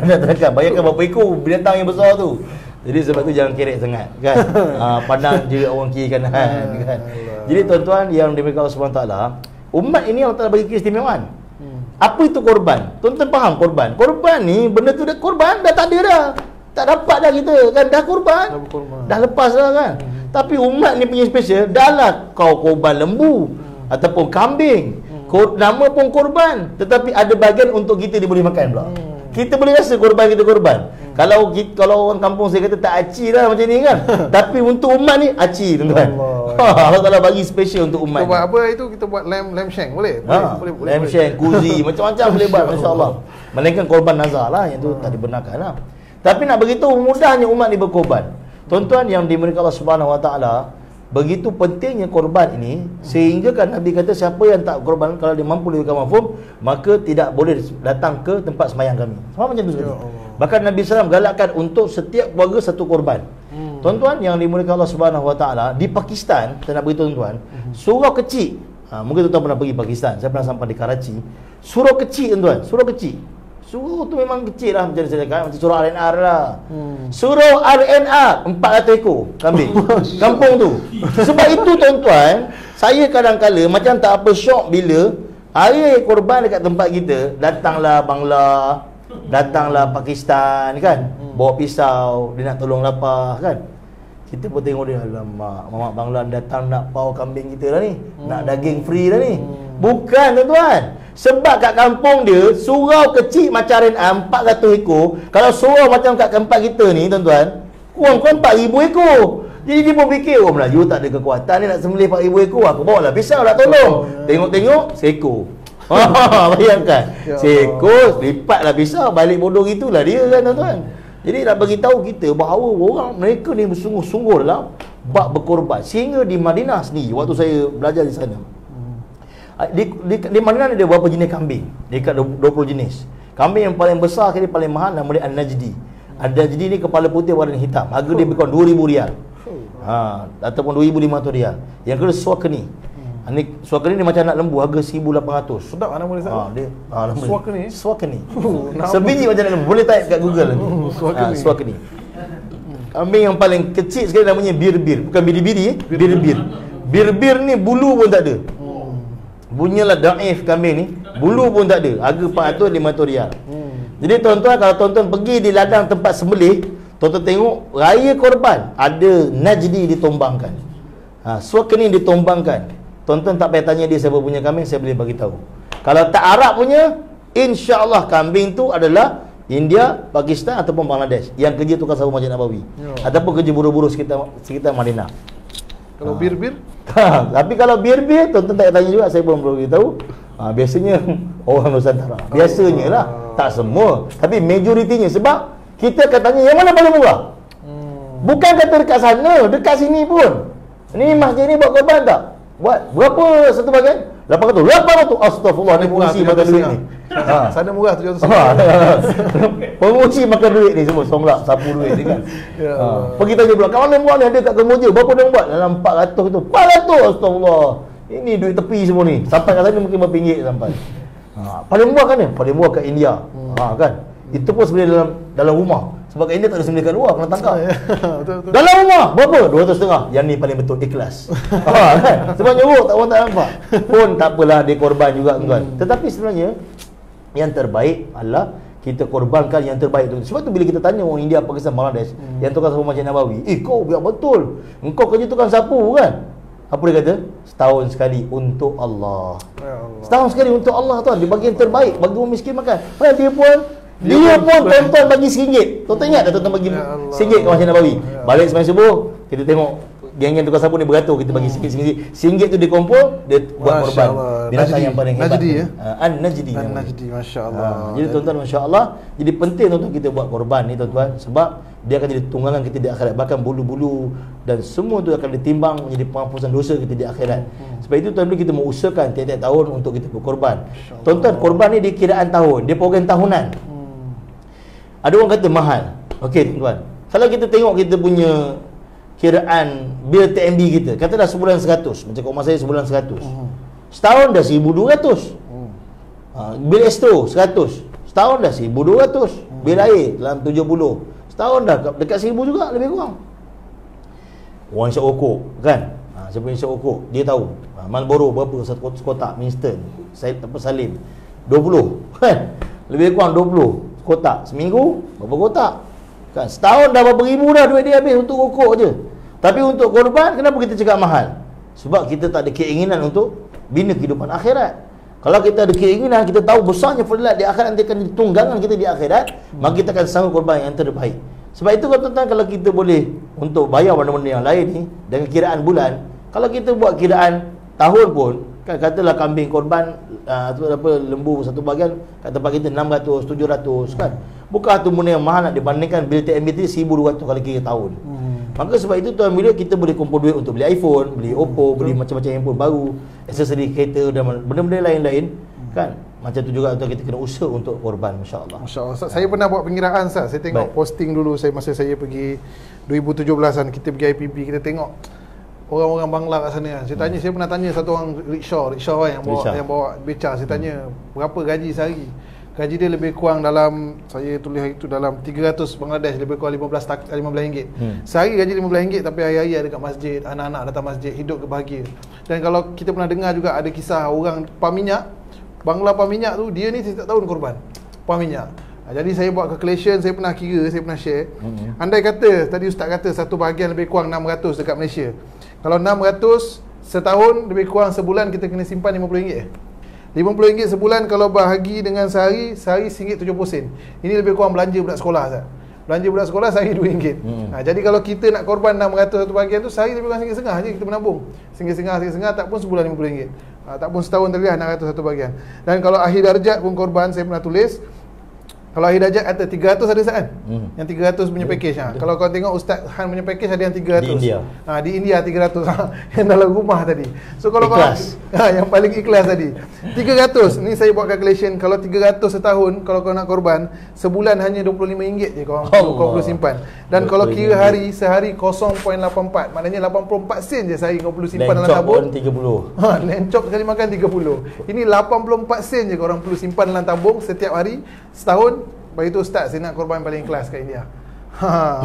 Bayangkan berapa ekor binatang yang besar tu. Jadi sebab tu jangan kerek sangat kan. Pandang je orang kiri kanan kan. Jadi tuan-tuan yang dimuliakan Allah Subhanahu Taala, umat ini Allah Ta'ala bagi keistimewaan. Apa itu korban? Tuan-tuan faham korban? Korban ni benda tu dah korban, dah tak ada dah. Tak dapat dah kita kan, dah korban. Dah lepas dah kan. Tapi umat ni punya special, dah lah kau korban lembu ataupun kambing, nama pun korban, tetapi ada bahagian untuk kita dia boleh makan pula. Kita boleh rasa korban kita korban. Kalau orang kampung saya kata tak aci lah macam ni kan. Tapi untuk umat ni aci tuan-tuan. Allah Taala bagi special untuk umat. Kita buat apa itu? Kita buat lamb shank boleh? Boleh. Lamb shank, kuzi, macam-macam boleh buat masya-Allah. Melainkan korban nazar lah, yang tu tak dibenarkan lah. Tapi nak beritahu mudahnya umat ni berkorban. Tuan-tuan yang dimuliakan Allah Subhanahu Wa Taala, begitu pentingnya korban ini sehingga kan Nabi kata siapa yang tak korban, kalau dia mampu lebihkan mafhum, maka tidak boleh datang ke tempat sembahyang kami. Sama macam tu sekali. Bahkan Nabi SAW galakkan untuk setiap keluarga satu korban. Tuan-tuan yang dimuliakan Allah Subhanahu Wa Taala, di Pakistan, saya nak beritahu tuan-tuan, surau kecil. Mungkin tuan-tuan pernah pergi Pakistan. Saya pernah sampai di Karachi. Surau kecil tuan-tuan, surau kecil. Surau tu memang kecil lah, macam saya cakap, macam surau RNR lah. Surau RNR 400 ekor kambing. Kampung tu. Sebab itu tuan-tuan, saya kadang-kala macam tak apa syok bila hari korban dekat tempat kita, datanglah Bangla, datanglah Pakistan kan, bawa pisau, dia nak tolong lapar kan. Kita pun tengok dia, alamak, Mamak Bangla datang nak pau kambing kita dah ni, nak daging free dah ni. Bukan tuan-tuan. Sebab kat kampung dia, surau kecil macam RNR 400 ekor. Kalau surau macam kat tempat kita ni tuan-tuan, kurang-kurang 4,000 ekor. Jadi dia pun fikir, oh Melayu tak ada kekuatan ni nak sembelih 4,000 ekor, aku bawa lah pisau nak tolong. Tengok-tengok, seekor. Bayangkan, seekor, lipatlah pisau, balik bodoh gitulah dia kan tuan-tuan. Jadi nak bagi tahu kita bahawa orang mereka ni bersungguh-sungguh dalam bab berkorban. Sehingga di Madinah sendiri, waktu saya belajar di sana, di Madinah ada berapa jenis kambing? Dekat 20 jenis. Kambing yang paling besar sekali, paling mahal, nama dia An-Najdi. An-Najdi ni kepala putih warna hitam. Harga dia lebih kurang 2,000 rial. Ataupun 2,500 rial. Yang kedua Swakeni. Ni Swakeni ni macam anak lembu, harga 1,800. Sedap nama dia sana. Nama Swakeni. Swakeni. Sebiji macam anak lembu. Boleh type kat Google. Swakeni. Kambing yang paling kecil sekali namanya Bir-Bir. Bukan biri-biri, Bir-Bir. Bir-Bir ni bulu pun tak ada. Bunyilah daif kambing ni, bulu pun tak ada. Harga 400-500 rial. Jadi tuan-tuan, kalau tuan-tuan pergi di ladang tempat sembelih, tuan-tuan tengok raya korban, ada Najdi ditombangkan, Swakeni ditombangkan. Tuan-tuan tak payah tanya dia siapa punya kambing, saya boleh bagi tahu. Kalau tak Arab punya, insya-Allah kambing tu adalah India, Pakistan ataupun Bangladesh yang kerja tukar sabu Masjid Nabawi, ataupun kerja buruh-buruh sekitar Madinah. Kalau bir-bir? Tapi kalau bir-bir, tuan-tuan tak tanya juga, saya pun belum tahu. Biasanya orang Nusantara. Biasanya lah, tak semua. Tapi majoritinya, sebab kita akan tanya yang mana paling murah. Bukan kata dekat sana, dekat sini pun. Ni masjid ni buat korban tak? Buat berapa satu bagian? 800. Astagfirullah, ni pengusi makan duit ni. Sana murah 700. Pengusi makan duit ni semua, songlak, sapu duit ni kan. Pergi tanya pula, kat mana buat ni? Ada kat Kemboja. Berapa dia buat? Dalam 400 tu. 400, astagfirullah. Ini duit tepi semua ni. Sampai kat sana mungkin berapa ringgit sampai. Paling murah kan ni? Paling murah kat India. Kan? Itu pun sebenarnya dalam rumah. Sebab kat India tak ada sembelih kat luar, kena tangkap. Betul. Dalam rumah, berapa? 200.5. Yang ni paling betul, ikhlas. Kan? Sebab nyuruk, tak orang tak nampak. Pun tak apalah, dia korban juga tuan. Tetapi sebenarnya yang terbaik adalah kita korbankan yang terbaik tu. Sebab tu bila kita tanya orang India, Pakistan, Bangladesh yang tukang sapu Masjid Nabawi, kau biar betul, engkau kerja tukang sapu kan? Apa dia kata? Setahun sekali untuk Allah. Setahun sekali untuk Allah tuan. Dia bagi yang terbaik, bagi orang miskin makan. Dia pun tuan-tuan bagi RM1. Tuan-tuan ingat tak tuan-tuan bagi RM1 ke Masjid Nabawi? Balik sembahyang subuh, kita tengok geng-geng tukang sapu ni beratur, kita bagi RM1. RM1 tu dia kumpul, dia buat korban. Binatang yang paling hebat. Najdi ya? An-Najdi. An-Najdi, masya-Allah. Jadi tuan-tuan, masya-Allah, jadi penting tuan-tuan kita buat korban ni tuan-tuan, sebab dia akan jadi tunggangan kita di akhirat. Bahkan bulu-bulu dan semua tu akan ditimbang menjadi penghapusan dosa kita di akhirat. Sebab itu tuan-tuan kita mengusahakan tiap-tiap tahun untuk kita berkorban. Tuan-tuan, korban ni di kiraan tahun, dia program tahunan. Ada orang kata mahal. Okey tuan-tuan, kalau kita tengok kita punya kiraan bil TNB kita, katalah sebulan 100, macam kat rumah saya sebulan 100. Setahun dah 1,200. Bil Astro 100. Setahun dah 1,200. Bil air dalam 70. Setahun dah dekat 1,000 juga lebih kurang. Orang isap rokok kan? Siapa yang isap rokok, dia tahu. Marlboro berapa satu kotak Winston, Salim 20 kan? Lebih kurang 20 kotak. Seminggu berapa kotak kan? Setahun dah berapa ribu dah duit dia habis untuk rokok je. Tapi untuk korban, kenapa kita cakap mahal? Sebab kita tak ada keinginan untuk bina kehidupan akhirat. Kalau kita ada keinginan, kita tahu besarnya fadilat di akhirat, nanti akan tunggangan kita di akhirat, maka kita akan sanggup korban yang terbaik. Sebab itu tuan-tuan, kalau kita boleh untuk bayar benda-benda yang lain ni dengan kiraan bulan, kalau kita buat kiraan tahun pun, katalah kambing korban lembu satu bahagian kat tempat kita 600, 700 kan. Bukan tu benda yang mahal nak dibandingkan bil TMBT 1200 kalau kira tahun. Maka sebab itu tuan, bila kita boleh kumpul duit untuk beli iPhone, beli Oppo, beli macam-macam handphone baru, aksesori kereta dan benda-benda lain-lain kan. Macam tu juga tuan, kita kena usaha untuk korban, masya-Allah. Masya-Allah. Saya pernah buat pengiraan Ustaz. Saya tengok posting dulu masa saya pergi 2017an, kita pergi IPB, kita tengok orang-orang Bangla kat sana kan. Saya pernah tanya satu orang rickshaw kan, yang bawa beca. Saya tanya berapa gaji sehari. Gaji dia lebih kurang dalam, saya tulis itu dalam 300 Bangladesh, lebih kurang RM15. Sehari gaji RM15, tapi hari-hari ada kat masjid, anak-anak datang masjid, hidup bahagia. Dan kalau kita pernah dengar juga ada kisah orang pam minyak, Bangla pam minyak tu, dia ni setiap tahun korban pam minyak. Jadi saya buat calculation, saya pernah kira, saya pernah share. Andai kata, tadi Ustaz kata satu bahagian lebih kurang 600 dekat Malaysia. Kalau 600 setahun, lebih kurang sebulan kita kena simpan RM50. RM50 sebulan kalau bahagi dengan sehari RM1.70. Ini lebih kurang belanja budak sekolah Ustaz. Belanja budak sekolah sehari RM2. Jadi kalau kita nak korban 600 satu bahagian tu, sehari lebih kurang RM1.50 je kita menabung. RM1.50 tak pun sebulan RM50. Tak pun setahun tadi 600 satu bahagian. Dan kalau akhir darjat pun korban, saya pernah tulis, kalau akhir darjat kata 300 ada kan? Yang 300 punya package. Kalau kau tengok Ustaz Han punya package ada yang 300. Di India. Di India 300. Yang dalam rumah tadi. So kalau ikhlas. Yang paling ikhlas tadi. 300. Ni saya buat calculation, kalau 300 setahun, kalau kau nak korban, sebulan hanya RM25 je kau perlu simpan. Dan kalau kira hari, sehari 0.84. Maknanya 84 sen je sehari kau perlu simpan dalam tabung. Lencop 30. Lencop sekali makan 30. Ini 84 sen je kau orang perlu simpan dalam tabung setiap hari setahun. Bagi tu Ustaz, saya nak korban paling kelas kat India.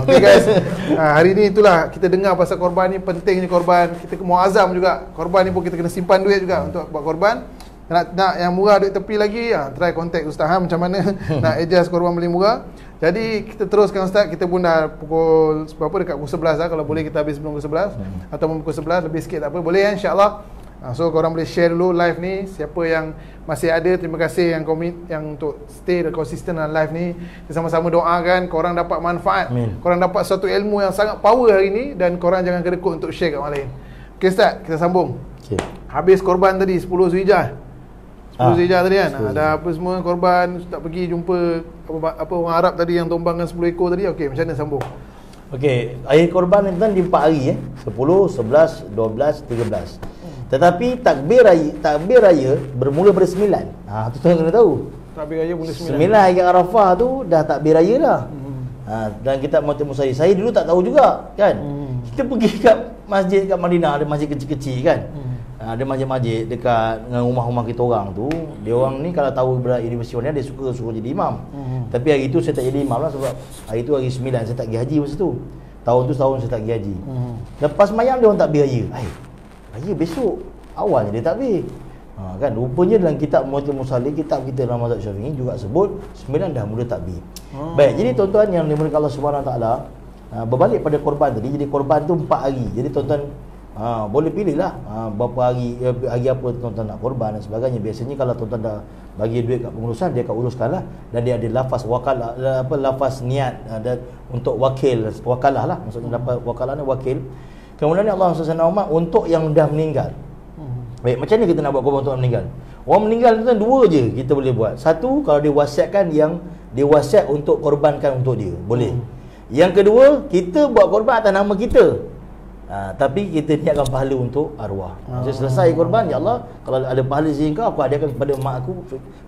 Okay guys, hari ni itulah kita dengar pasal korban ni, pentingnya korban. Kita muazzam juga, korban ni pun kita kena simpan duit juga untuk buat korban. Nak yang murah duit tepi lagi, try contact Ustaz Han macam mana nak adjust korban paling murah. Jadi kita teruskan Ustaz, kita pun dah pukul berapa, dekat pukul 11 lah. Kalau boleh kita habis sebelum pukul 11 ataupun pukul 11 lebih sikit tak apa, boleh insya-Allah. So korang boleh share dulu live ni. Siapa yang masih ada, terima kasih yang komit, yang untuk stay dan konsisten dalam live ni. Kita sama-sama doakan korang dapat manfaat. Korang dapat satu ilmu yang sangat power hari ni, dan korang jangan kedekut untuk share kat orang lain. Okay Ustaz, kita sambung. Habis korban tadi 10 Zulhijjah. 10 Zulhijjah tadi kan. Ada apa semua korban. Ustaz pergi jumpa apa orang Arab tadi yang tumbangkan 10 ekor tadi. Okey, macam mana sambung? Okey, akhir korban ni kan di 4 hari 10, 11, 12, 13. Tetapi takbir raya bermula pada 9. Tu tuan kena tahu. Takbir raya mula 9. 9 hari Arafah tu dah takbir raya dah. Dan kita Muhammad Musayi. Saya dulu tak tahu juga kan. Kita pergi kat masjid kat Madinah, ada masjid kecil-kecil kan. Ada masjid-masjid dekat dengan rumah-rumah kita orang tu. Dia orang ni kalau tahu universiti mana, dia suka suruh jadi imam. Tapi hari tu saya tak jadi imam lah, sebab hari tu hari 9 saya tak pergi haji masa tu. Tahun saya tak pergi haji. Lepas mayang dia orang takbir raya. Raya besok awalnya dia takbir. Kan rupanya dalam kitab Mu'tamal Musalli, kitab kita dalam mazhab Syafi'i juga sebut 9 dah mula takbir. Baik, jadi tuan-tuan yang dimuliakan Allah Subhanahu Wa Taala, berbalik pada korban tadi. Jadi korban tu 4 hari. Jadi tuan-tuan boleh pilih lah berapa hari apa tuan-tuan nak korban dan sebagainya. Biasanya kalau tuan-tuan dah bagi duit kat pengurusan, dia akan uruskan lah. Dan dia ada lafaz wakalah, lafaz niat dan untuk wakalah lah. Maksudnya dapat wakalah ni wakil. Kemudian Allah SWT untuk yang dah meninggal. Baik, macam ni kita nak buat korban untuk orang meninggal. Orang meninggal tu kan 2 je kita boleh buat. Satu, kalau dia wasiatkan, yang dia wasiat untuk korbankan untuk dia, boleh. Yang kedua, kita buat korban atas nama kita. Tapi kita niatkan pahala untuk arwah. Jadi selesai korban, ya Allah, kalau ada pahala sini kau, aku adakan kepada mak aku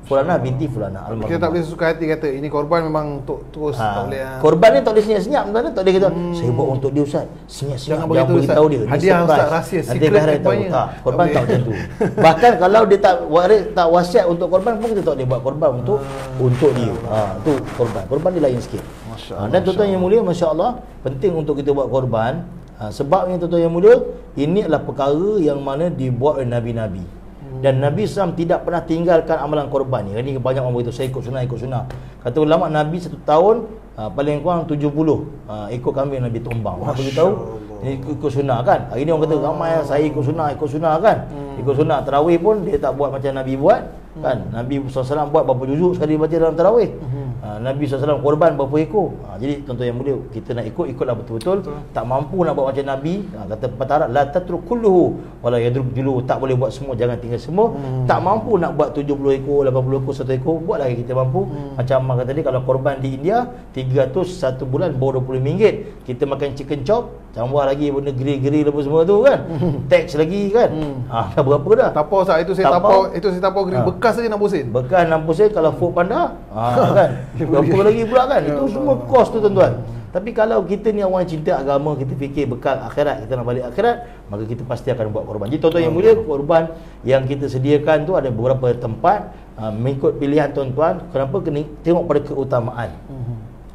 Fulanah binti Fulanah almarhumah. Kita tak boleh sesuka hati kata ini korban memang untuk terus tak boleh. Korban ni tak boleh senyap-senyap, tuan-tuan. Tak boleh kata saya buat untuk dia Ustaz. Senyap-senyap jangan beritahu dia. Hadiah Ustaz rahsia, secret banyak. Tak, korban tak macam tu. Bahkan kalau dia tak wasiat untuk korban pun kita tak boleh buat korban untuk dia. Tu korban. Korban dia lain sikit. Dan tuan-tuan yang mulia, masya-Allah, penting untuk kita buat korban. Sebabnya tuan-tuan yang mulia, ini adalah perkara yang mana dibuat oleh Nabi-Nabi. Dan Nabi SAW tidak pernah tinggalkan amalan korban ni. Ini banyak orang beritahu, saya ikut sunnah. Kata ulama, Nabi 1 tahun paling kurang 70 ekor kambing Nabi tumbang. Nak beritahu Ini ikut sunnah kan. Hari ni orang kata ramai saya ikut sunnah kan. Ikut sunnah tarawih pun dia tak buat macam Nabi buat kan. Nabi SAW buat berapa juzuk sekali baca dalam tarawih. Nabi SAW korban berapa ekor. Jadi tuan-tuan yang mulia, kita nak ikutlah betul-betul. Tak mampu nak buat macam Nabi, kata pepatah Arab, la tatruk kulluhu wala yadruk dilu, tak boleh buat semua, jangan tinggal semua. Tak mampu nak buat 70 ekor, 80 ekor, 1 ekor, buatlah kita mampu. Macam Amal kata tadi, kalau korban di India 300 satu bulan baru RM20. Kita makan chicken chop, tambah lagi benda geri-geri apa semua tu kan. Tax lagi kan. Dah berapa dah? Tapau sah, itu saya tapau geri bekas saja 60 sen. Bekas 60 sen kalau Food Panda. Kan. Berapa lagi pula kan. Itu semua kos tu tuan-tuan. Tapi kalau kita ni orang cinta agama, kita fikir bekal akhirat, kita nak balik akhirat, maka kita pasti akan buat korban. Jadi tuan-tuan yang mulia, korban yang kita sediakan tu ada beberapa tempat, mengikut pilihan tuan-tuan. Kenapa? Kena tengok pada keutamaan.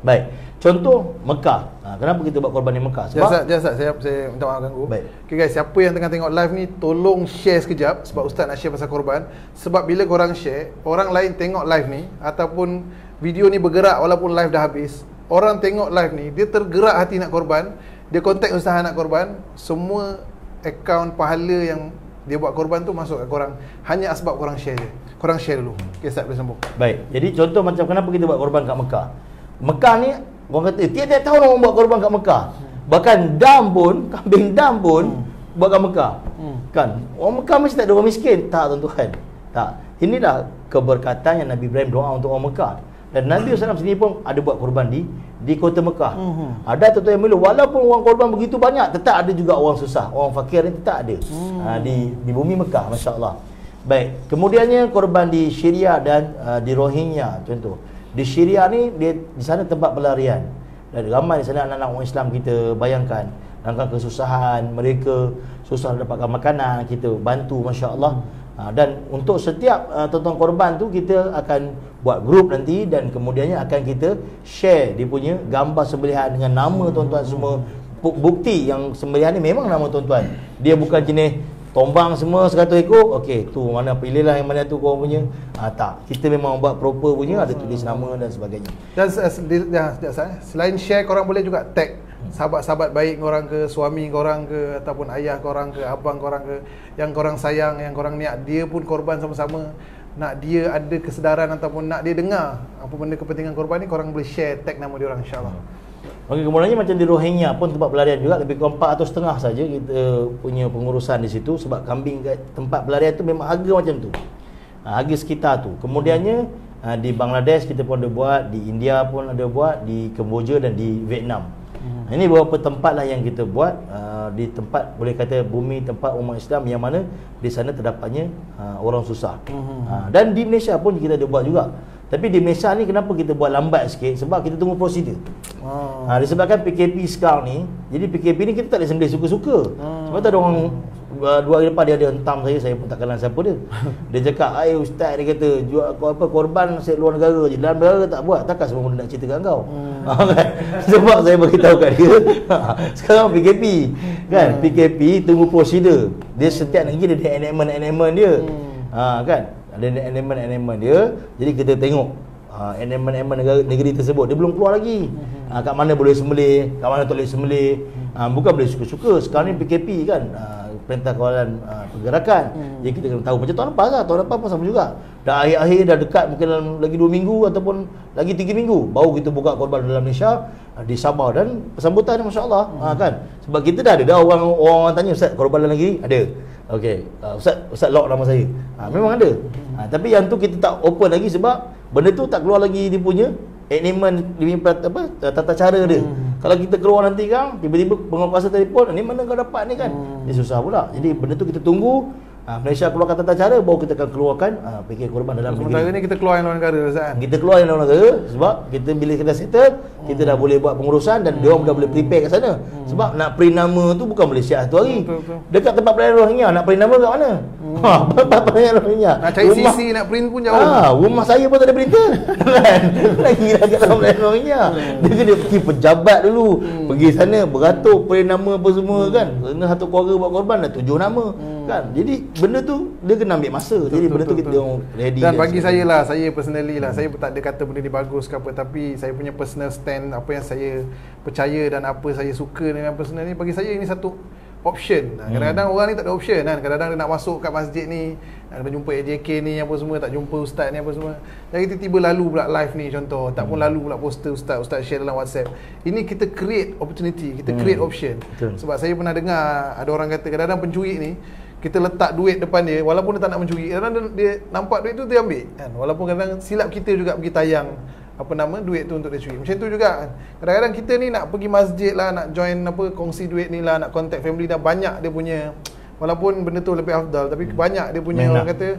Baik. Contoh Mekah. Kenapa kita buat korban di Mekah? Sebab saya minta maaf ganggu. Baik. Okay guys, siapa yang tengah tengok live ni, tolong share sekejap, sebab Ustaz nak share pasal korban. Sebab bila korang share, orang lain tengok live ni ataupun video ni bergerak walaupun live dah habis, orang tengok live ni, dia tergerak hati nak korban, dia kontak Ustaz nak korban, semua akaun pahala yang dia buat korban tu masuk kat korang, hanya sebab korang share je. Korang share dulu. Okay, Ustaz boleh sambung. Baik. Jadi contoh macam kenapa kita buat korban kat Mekah. Mekah ni orang kata tiap-tiap tahun orang buat korban kat Mekah. Bahkan dam pun, kambing dam pun buat kat Mekah. Kan? Orang Mekah mesti tak ada orang miskin. Tak tuan-tuan. Tak. Inilah keberkatan yang Nabi Ibrahim doa untuk orang Mekah. Dan Nabi SAW sendiri pun ada buat korban di kota Mekah. Ada tuan-tuan yang mulia, walaupun orang korban begitu banyak, tetap ada juga orang susah, orang fakir ni tetap ada. Di bumi Mekah, masya-Allah. Baik. Kemudiannya korban di Syria dan di Rohingya contoh. Di Syria ni di sana tempat pelarian. Dan ramai di sana anak-anak orang Islam kita, bayangkan dalam kesusahan, mereka susah dapatkan makanan, kita bantu, masya-Allah. Dan untuk setiap tuan-tuan korban tu kita akan buat grup nanti, dan kemudiannya akan kita share dia punya gambar sembelihan dengan nama tuan-tuan semua. Bukti yang sembelihan ni memang nama tuan-tuan. Dia bukan jenis tombang semua 100 ekor. Okey, tu mana pilihlah yang mana tu kau punya. Tak. Kita memang buat proper punya, ada tulis nama dan sebagainya. Dan selain share, korang boleh juga tag sahabat-sahabat baik korang ke, suami korang ke, ataupun ayah korang ke, abang korang ke, yang korang sayang, yang korang niat dia pun korban sama-sama, nak dia ada kesedaran ataupun nak dia dengar apa benda kepentingan korban ni, korang boleh share, tag nama dia orang, insya-Allah. Okey, kemudiannya macam di Rohingya pun tempat pelarian juga, lebih kurang 4.5 saja kita punya pengurusan di situ, sebab kambing kat tempat pelarian tu memang harga macam tu. Harga sekitar tu. Kemudiannya di Bangladesh kita pun ada buat, di India pun ada buat, di Kemboja dan di Vietnam. Ini beberapa tempat lah yang kita buat di tempat, boleh kata bumi tempat umat Islam yang mana di sana terdapatnya orang susah. Dan di Malaysia pun kita ada buat juga. Tapi di Malaysia ni kenapa kita buat lambat sikit? Sebab kita tunggu prosedur. Disebabkan PKP sekarang ni, jadi PKP ni kita tak boleh sembelih suka-suka. Sebab tu ada orang 2 hari lepas dia ada hentam saya pun tak kenal siapa dia. Dia cakap, ustaz, dia kata jual apa korban saya luar negara je, dalam negara tak buat. Takkan semua benda nak cerita kat kau. Sebab saya beritahu kat dia sekarang PKP kan, PKP tunggu prosedur. Dia setiap negeri dia ada enactment dia. Kan? Ada enactment dia. Jadi kita tengok enactment negeri tersebut, dia belum keluar lagi. Kat mana boleh sembelih, kat mana tak boleh sembelih. Bukan boleh suka-suka. Sekarang ni PKP kan, Perintah Kawalan Pergerakan. Jadi kita kena tahu. Macam tahun lepas lah, tahun lepas pun sama juga. Dah akhir-akhir dah dekat, mungkin dalam lagi 2 minggu ataupun lagi 3 minggu baru kita buka korban dalam Malaysia di Sabah, dan sambutan ni masya-Allah. Kan? Sebab kita dah ada orang tanya, ustaz korban dalam negeri ada. Okey, ustaz lock nama saya. Memang ada. Tapi yang tu kita tak open lagi sebab benda tu tak keluar lagi dia punya enactment, dia punya tata cara dia. Kalau kita keluar nanti kan, tiba-tiba penguasa telefon, ni mana kau dapat ni kan? Dia susah pula. Jadi benda tu kita tunggu Malaysia keluarkan tata cara, baru kita akan keluarkan PKP korban dalam negeri. Sementara ni kita keluar yang luar negara, Ustaz. Kita keluar yang luar negara sebab kita bila kita settle, kita dah boleh buat pengurusan dan dia orang dah boleh prepare kat sana. Sebab nak print nama tu bukan Malaysia satu hari. Dekat tempat pelarian Rohingya, nak print nama kat mana? Tempat pelarian Rohingya. Nak cari CC, nak print pun jauh. Rumah saya pun tak ada printer. Kan? Lagi kat tempat pelarian Rohingya. Dia kena pergi pejabat dulu. Pergi sana beratur print nama apa semua kan. Kena satu keluarga buat korban dah 7 nama. kan. Jadi benda tu dia kena ambil masa. Jadi benda tu kita ready. Dan bagi saya lah, saya personally lah, saya tak ada kata benda ni bagus ke apa, tapi saya punya personal stand, apa yang saya percaya dan apa saya suka dengan personal ni, bagi saya ini satu option. Kadang-kadang orang ni tak ada option kan. Kadang-kadang dia nak masuk kat masjid ni, nak jumpa AJK ni apa semua, tak jumpa ustaz ni apa semua. Jadi tiba-tiba lalu pula live ni contoh, tak pun lalu pula poster ustaz share dalam WhatsApp. Ini kita create opportunity, kita create option. Sebab saya pernah dengar ada orang kata kadang-kadang pencuri ni, kita letak duit depan dia, walaupun dia tak nak mencuri, kadang-kadang dia nampak duit tu dia ambil kan. Walaupun kadang-kadang silap kita juga pergi tayang duit tu untuk dia curi. Macam tu juga kan. Kadang-kadang kita ni nak pergi masjid lah, nak join kongsi duit ni lah, nak contact family dah, banyak dia punya, walaupun benda tu lebih afdal, tapi banyak dia punya orang kata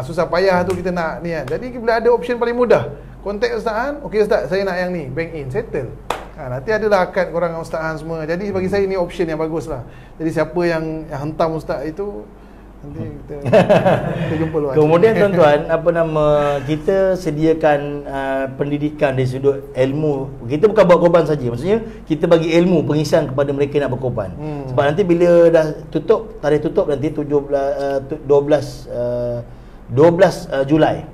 susah payah tu kita nak ni kan. Jadi bila ada option paling mudah, contact Ustaz Han, okey Ustaz saya nak yang ni, bank in, settle. Nanti adalah akad korang dengan Ustaz Han semua. Jadi bagi saya ni option yang bagus lah. Jadi siapa yang hentam Ustaz itu, nanti kita jumpa luar. Kemudian tuan-tuan, kita sediakan pendidikan dari sudut ilmu. Kita bukan buat korban saja. Maksudnya kita bagi ilmu pengisian kepada mereka nak berkorban. Sebab nanti bila dah tutup, tarikh tutup nanti 12 Julai.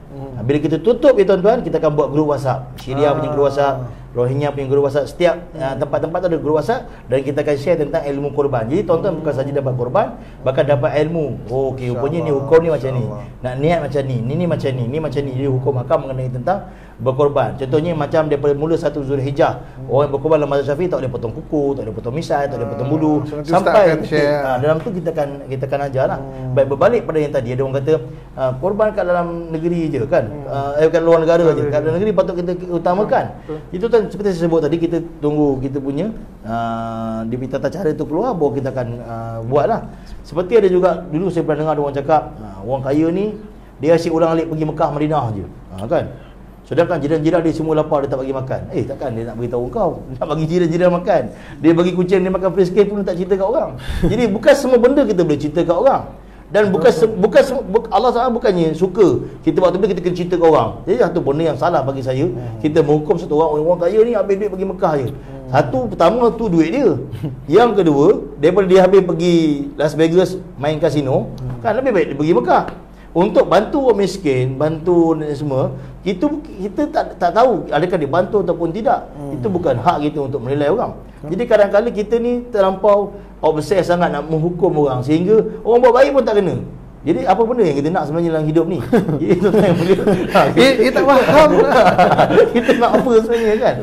Bila kita tutup ya tuan-tuan, kita akan buat grup WhatsApp. Syria punya grup WhatsApp, Rohingya punya grup WhatsApp. Setiap tempat-tempat tu ada grup WhatsApp, dan kita akan share tentang ilmu korban. Jadi tuan-tuan bukan saja dapat korban, bahkan dapat ilmu. Oh okey, rupanya ni hukum ni macam ni. Nak niat macam ni, ni macam ni, ni macam ni. Jadi hukum akam mengenai tentang berkorban. Contohnya macam daripada mula 1 Zulhijjah, orang berkorban dalam mazhab Syafi'i tak boleh potong kuku, tak boleh potong misai, tak boleh potong bulu, sampai dalam tu kita akan ajar lah. Baik, berbalik pada yang tadi, ada orang kata korban kat dalam negeri je kan, kat luar negara je, kat dalam negeri patut kita utamakan. Itu kan seperti saya sebut tadi, kita tunggu kita punya di tata cara tu keluar, baru kita akan buat lah. Seperti ada juga dulu saya pernah dengar ada orang cakap, orang kaya ni dia asyik ulang-alik pergi Mekah Madinah je, kan. Sedangkan jiran-jiran dia semua lapar, dia tak bagi makan. Takkan dia nak beritahu kau nak bagi jiran-jiran makan? Dia bagi kucing dia makan free scale pun tak cerita kat orang. Jadi bukan semua benda kita boleh cerita kat orang. Dan bukan Allah SWT bukannya suka kita buat benda kita kena cerita kat orang. Jadi satu benda yang salah bagi saya, kita menghukum satu orang kaya ni habis duit pergi Mekah je. Satu, pertama tu duit dia. Yang kedua, daripada dia habis pergi Las Vegas main kasino, kan lebih baik dia pergi Mekah. Untuk bantu orang miskin, bantu semua, kita tak tahu adakah dia bantu ataupun tidak. Itu bukan hak kita untuk menilai orang. Jadi kadang-kadang kita ni terlampau obses sangat nak menghukum orang, sehingga orang buat baik pun tak kena. Jadi apa benda yang kita nak sebenarnya dalam hidup ni? Jadi itu yang boleh kita tak faham lah. Kita nak apa sebenarnya kan?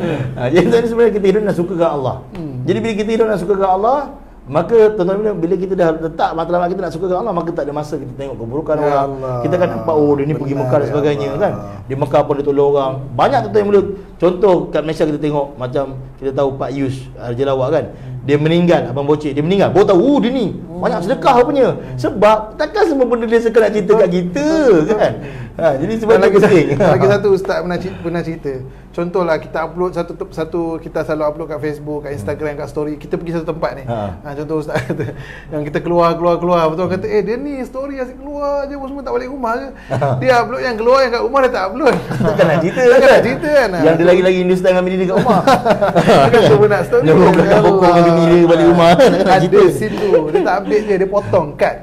Jadi sebenarnya kita hidup nak suka kat Allah. Jadi bila kita hidup nak suka kat Allah, maka tuan-tuan, bila kita dah letak matlamat kita nak suka kat Allah, maka tak ada masa kita tengok keburukan orang. Kita kan nampak dia ni pergi Mekah dan sebagainya kan. Di Mekah pun dia tolong orang. Banyak tuan-tuan yang boleh. Contoh kat Malaysia kita tengok, macam kita tahu Pak Yus Raja Lawak kan. Dia meninggal, Abang Bocik dia meninggal, baru tahu dia ni banyak sedekah punya. Sebab takkan semua benda dia suka nak cerita kat kita kan. Jadi sebab lagi penting. Lagi satu ustaz pernah cerita. Contohlah kita upload satu kita selalu upload kat Facebook, kat Instagram, kat story. Kita pergi satu tempat ni. Contoh ustaz kata yang kita keluar betul kata dia ni story asyik keluar je, semua tak balik rumah ke. Dia upload yang keluar, yang kat rumah dia tak upload. Takkan nak cerita. Takkan nak cerita kan. Yang dia lagi Hindustan dengan bini dia kat rumah. Dia kata pun nak story. Dia belakang pokok dengan bini dia balik rumah. Ada situ. Dia tak update je, dia potong, cut.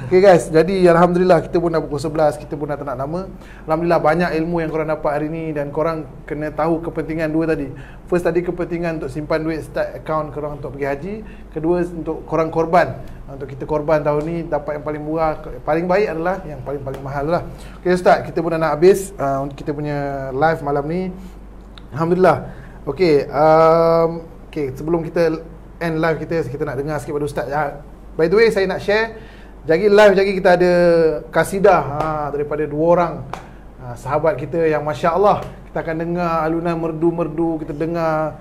Okay guys, jadi Alhamdulillah kita pun dah pukul 11, kita pun dah tak nak lama. Alhamdulillah banyak ilmu yang korang dapat hari ni, dan korang kena tahu kepentingan dua tadi. First tadi kepentingan untuk simpan duit, start account korang untuk pergi haji. Kedua untuk korang korban, untuk kita korban tahun ni dapat yang paling murah, paling baik adalah yang paling mahal lah. Okay Ustaz, kita pun dah nak habis untuk kita punya live malam ni. Alhamdulillah. Okay, sebelum kita end live kita nak dengar sikit pada Ustaz. By the way, saya nak share live kita ada kasidah daripada dua orang sahabat kita yang Masya Allah. Kita akan dengar alunan merdu-merdu, kita dengar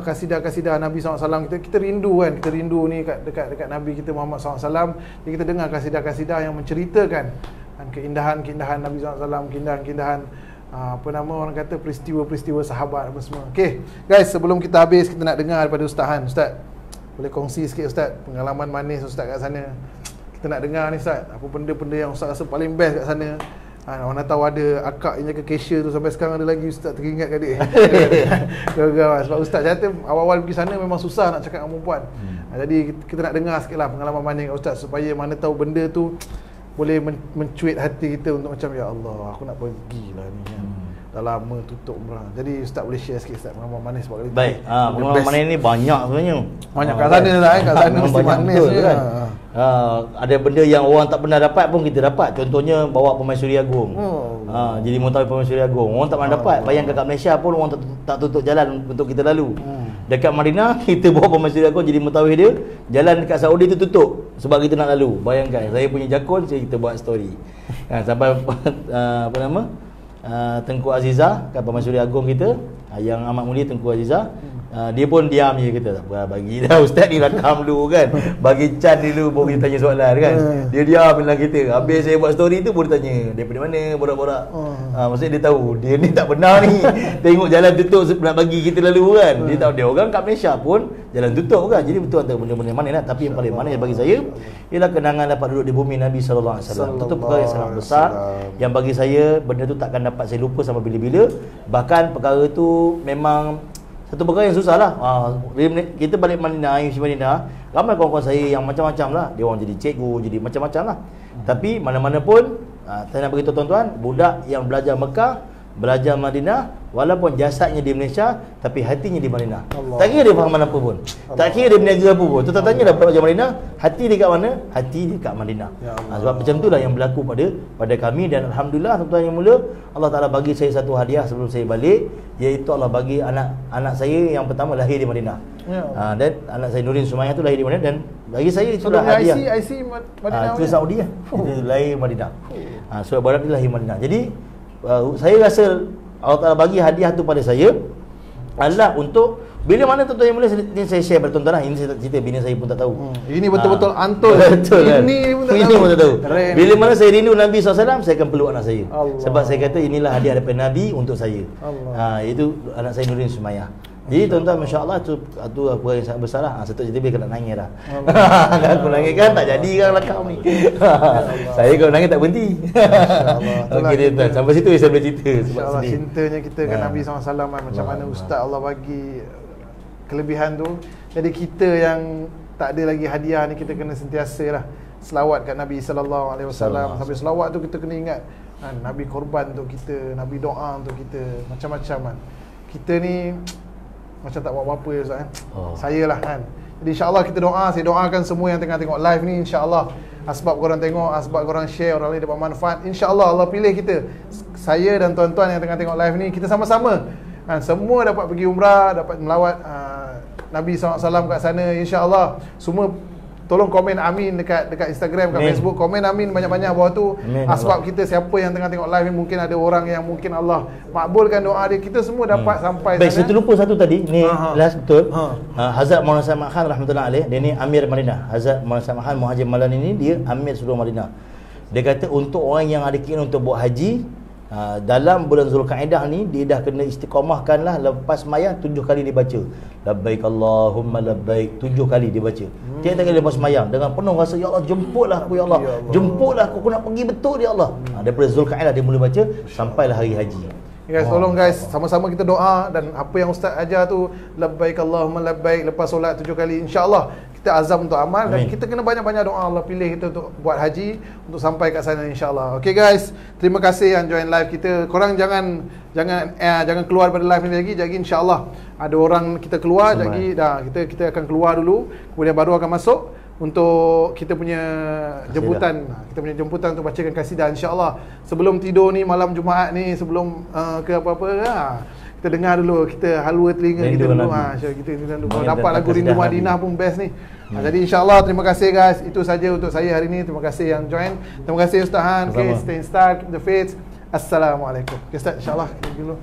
kasidah-kasidah Nabi SAW. Kita rindu kan, kita rindu ni dekat Nabi kita Muhammad SAW. Jadi kita dengar kasidah-kasidah yang menceritakan keindahan-keindahan Nabi SAW, keindahan-keindahan orang kata peristiwa-peristiwa sahabat apa semua. Okay guys, sebelum kita habis, kita nak dengar daripada Ustaz Han. Ustaz, boleh kongsi sikit Ustaz pengalaman manis Ustaz kat sana. Kita nak dengar ni Ustaz, apa benda-benda yang Ustaz rasa paling best kat sana. Mana tahu ada akak yang jaga cashier tu sampai sekarang ada lagi Ustaz teringat kat dia. Sebab Ustaz kata awal-awal pergi sana memang susah nak cakap dengan perempuan. Jadi kita nak dengar sikit lah pengalaman mana Ustaz, supaya mana tahu benda tu boleh mencuit hati kita untuk macam, ya Allah, aku nak pergi lah ni kan. Dah lama tutup umrah. Jadi Ustaz boleh share sikit Ustaz pengalaman manis sebab kali. Baik, pengalaman manis ni banyak sebenarnya. Banyak kat sana lah kat sana mesti manis kan. Ada benda yang orang tak pernah dapat pun kita dapat. Contohnya bawa Permaisuri Agong. Jadi mutawif Permaisuri Agong. Orang tak pernah dapat. Bayangkan kat Malaysia pun orang tak tutup jalan untuk kita lalu. Dekat Madinah kita bawa Permaisuri Agong jadi mutawif dia. Jalan dekat Saudi tu tutup sebab kita nak lalu. Bayangkan, saya punya jakun, kita buat story. Sampai apa nama? Tengku Azizah kat Permaisuri Agong kita, yang amat mulia Tengku Azizah, dia pun diam je, kita tak apa, bagi dah ustaz ni rakam dulu kan, bagi chat dulu baru kita tanya soalan kan. Dia diam dalam kita. Habis saya buat story tu baru tanya daripada mana, borak-borak. Maksudnya dia tahu dia ni tak benar ni. Tengok jalan tutup nak bagi kita lalu kan. Dia tahu dia orang kat Malaysia pun jalan tutup kan. Jadi betul antara benda-benda manis lah. Tapi yang paling manis bagi saya ialah kenangan dapat duduk di bumi Nabi sallallahu alaihi wasallam. Itu perkara yang sangat besar yang bagi saya benda tu takkan dapat saya lupa sampai bila-bila. Bahkan perkara tu memang satu perkara yang susah lah. Kita balik Madinah, ramai kawan-kawan saya yang macam-macam lah. Dia orang jadi cikgu, jadi macam-macam lah. Tapi mana-mana pun saya nak beritahu tuan-tuan, budak yang belajar Mekah, belajar Madinah, walaupun jasadnya di Malaysia tapi hatinya di Madinah. Tak kira dia fahaman apa pun, tak kira dia berniaga apa pun. Tuan tanya dah belajar Madinah, hati dia kat mana? Hati dia kat Madinah. Sebab macam itulah yang berlaku pada kami. Dan alhamdulillah tuan-tuan yang mulia, Allah Taala bagi saya satu hadiah sebelum saya balik, iaitu Allah bagi anak saya yang pertama lahir di Madinah. Dan anak saya Nurin Sumayah tu lahir di Madinah, dan bagi saya itulah hadiah. IC Madinah. Itu Saudi lah. Dia lahir Madinah. So barat dia lahir Madinah. Jadi saya rasa Allah Ta'ala bagi hadiah tu pada saya adalah untuk bila mana tuan-tuan yang mulia, ini saya share pada tuan-tuan lah. Ini saya cerita bini saya pun tak tahu. Ini betul-betul antul. Betul kan? Ini pun tak tahu. Bila mana saya rindu Nabi SAW, saya akan peluk anak saya. Sebab saya kata inilah hadiah daripada Nabi untuk saya. Itu anak saya Nurin Sumayah. Jadi tuan-tuan, masya-Allah, tu apa yang sangat besar lah. Satu cerita dia kena nangis dah. Aku nangis kan tak jadi kan rakam ni. Saya kalau nangis tak berhenti. Okey dia tuan, sampai situ saya boleh cerita. Insya-Allah cintanya kita ke Nabi SAW macam mana Ustaz Allah bagi kelebihan tu. Jadi kita yang tak ada lagi hadiah ni, kita kena sentiasa lah selawat kat Nabi sallallahu alaihi wasallam. Sampai selawat tu kita kena ingat Nabi korban untuk kita, Nabi doa untuk kita, macam-macam kan. Kita ni macam tak buat apa-apa ya Ustaz kan. Saya lah kan. Jadi insya-Allah kita doa, saya doakan semua yang tengah tengok live ni, insya-Allah asbab korang tengok, asbab korang share, orang lain dapat manfaat. Insya-Allah Allah pilih kita, saya dan tuan-tuan yang tengah tengok live ni, kita sama-sama kan, semua dapat pergi umrah, dapat melawat Nabi SAW kat sana. InsyaAllah semua tolong komen amin dekat Instagram, kat Facebook, komen amin banyak-banyak bawah tu. Asbab kita, siapa yang tengah tengok live ni, mungkin ada orang yang mungkin Allah makbulkan doa dia, kita semua dapat sampai baik, sana. Saya terlupa satu tadi ni, last betul. Hazrat Maulana Said Khan rahmatullahi alaih, dia ni Amir Madinah. Hazrat Maulana Said Khan Muhajir Malan ini dia Amir seluruh Madinah. Dia kata untuk orang yang ada keinginan untuk buat haji, dalam bulan Zulkaidah ni dia dah kena istiqamahkanlah lepas sembahyang 7 kali dibaca labbaik Allahumma labbaik, 7 kali dibaca. Tiap kali lepas sembahyang dengan penuh rasa, ya Allah jemputlah aku, ya Allah jemputlah aku nak pergi betul ya Allah. Daripada Zulkaidah dia mula baca sampailah hari haji. Guys, tolong guys, sama-sama kita doa, dan apa yang Ustaz ajar tu labbaik Allahumma labbaik lepas solat 7 kali, insya-Allah kita azam untuk amal. Dan kita kena banyak-banyak doa, Allah pilih kita untuk buat haji, untuk sampai kat sana insya-Allah. Okey guys, terima kasih yang join live kita. Korang jangan keluar pada live ni lagi. Jadi insya-Allah ada orang kita keluar, jadi kita akan keluar dulu, kemudian baru akan masuk untuk kita punya jemputan. Kita punya jemputan untuk bacakan kasidah insya-Allah. Sebelum tidur ni, malam Jumaat ni, sebelum ke apa-apa kita dengar dulu, kita halwa telinga kita dulu. Kita dulu. Dapat lagu Rindu Madinah pun best ni. Jadi insya-Allah terima kasih guys. Itu saja untuk saya hari ni. Terima kasih yang join. Terima kasih Ustaz Han. Okay, stay in style, keep the faith. Assalamualaikum. Okay, Ustaz, insya-Allah kita dulu.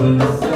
Ustaz.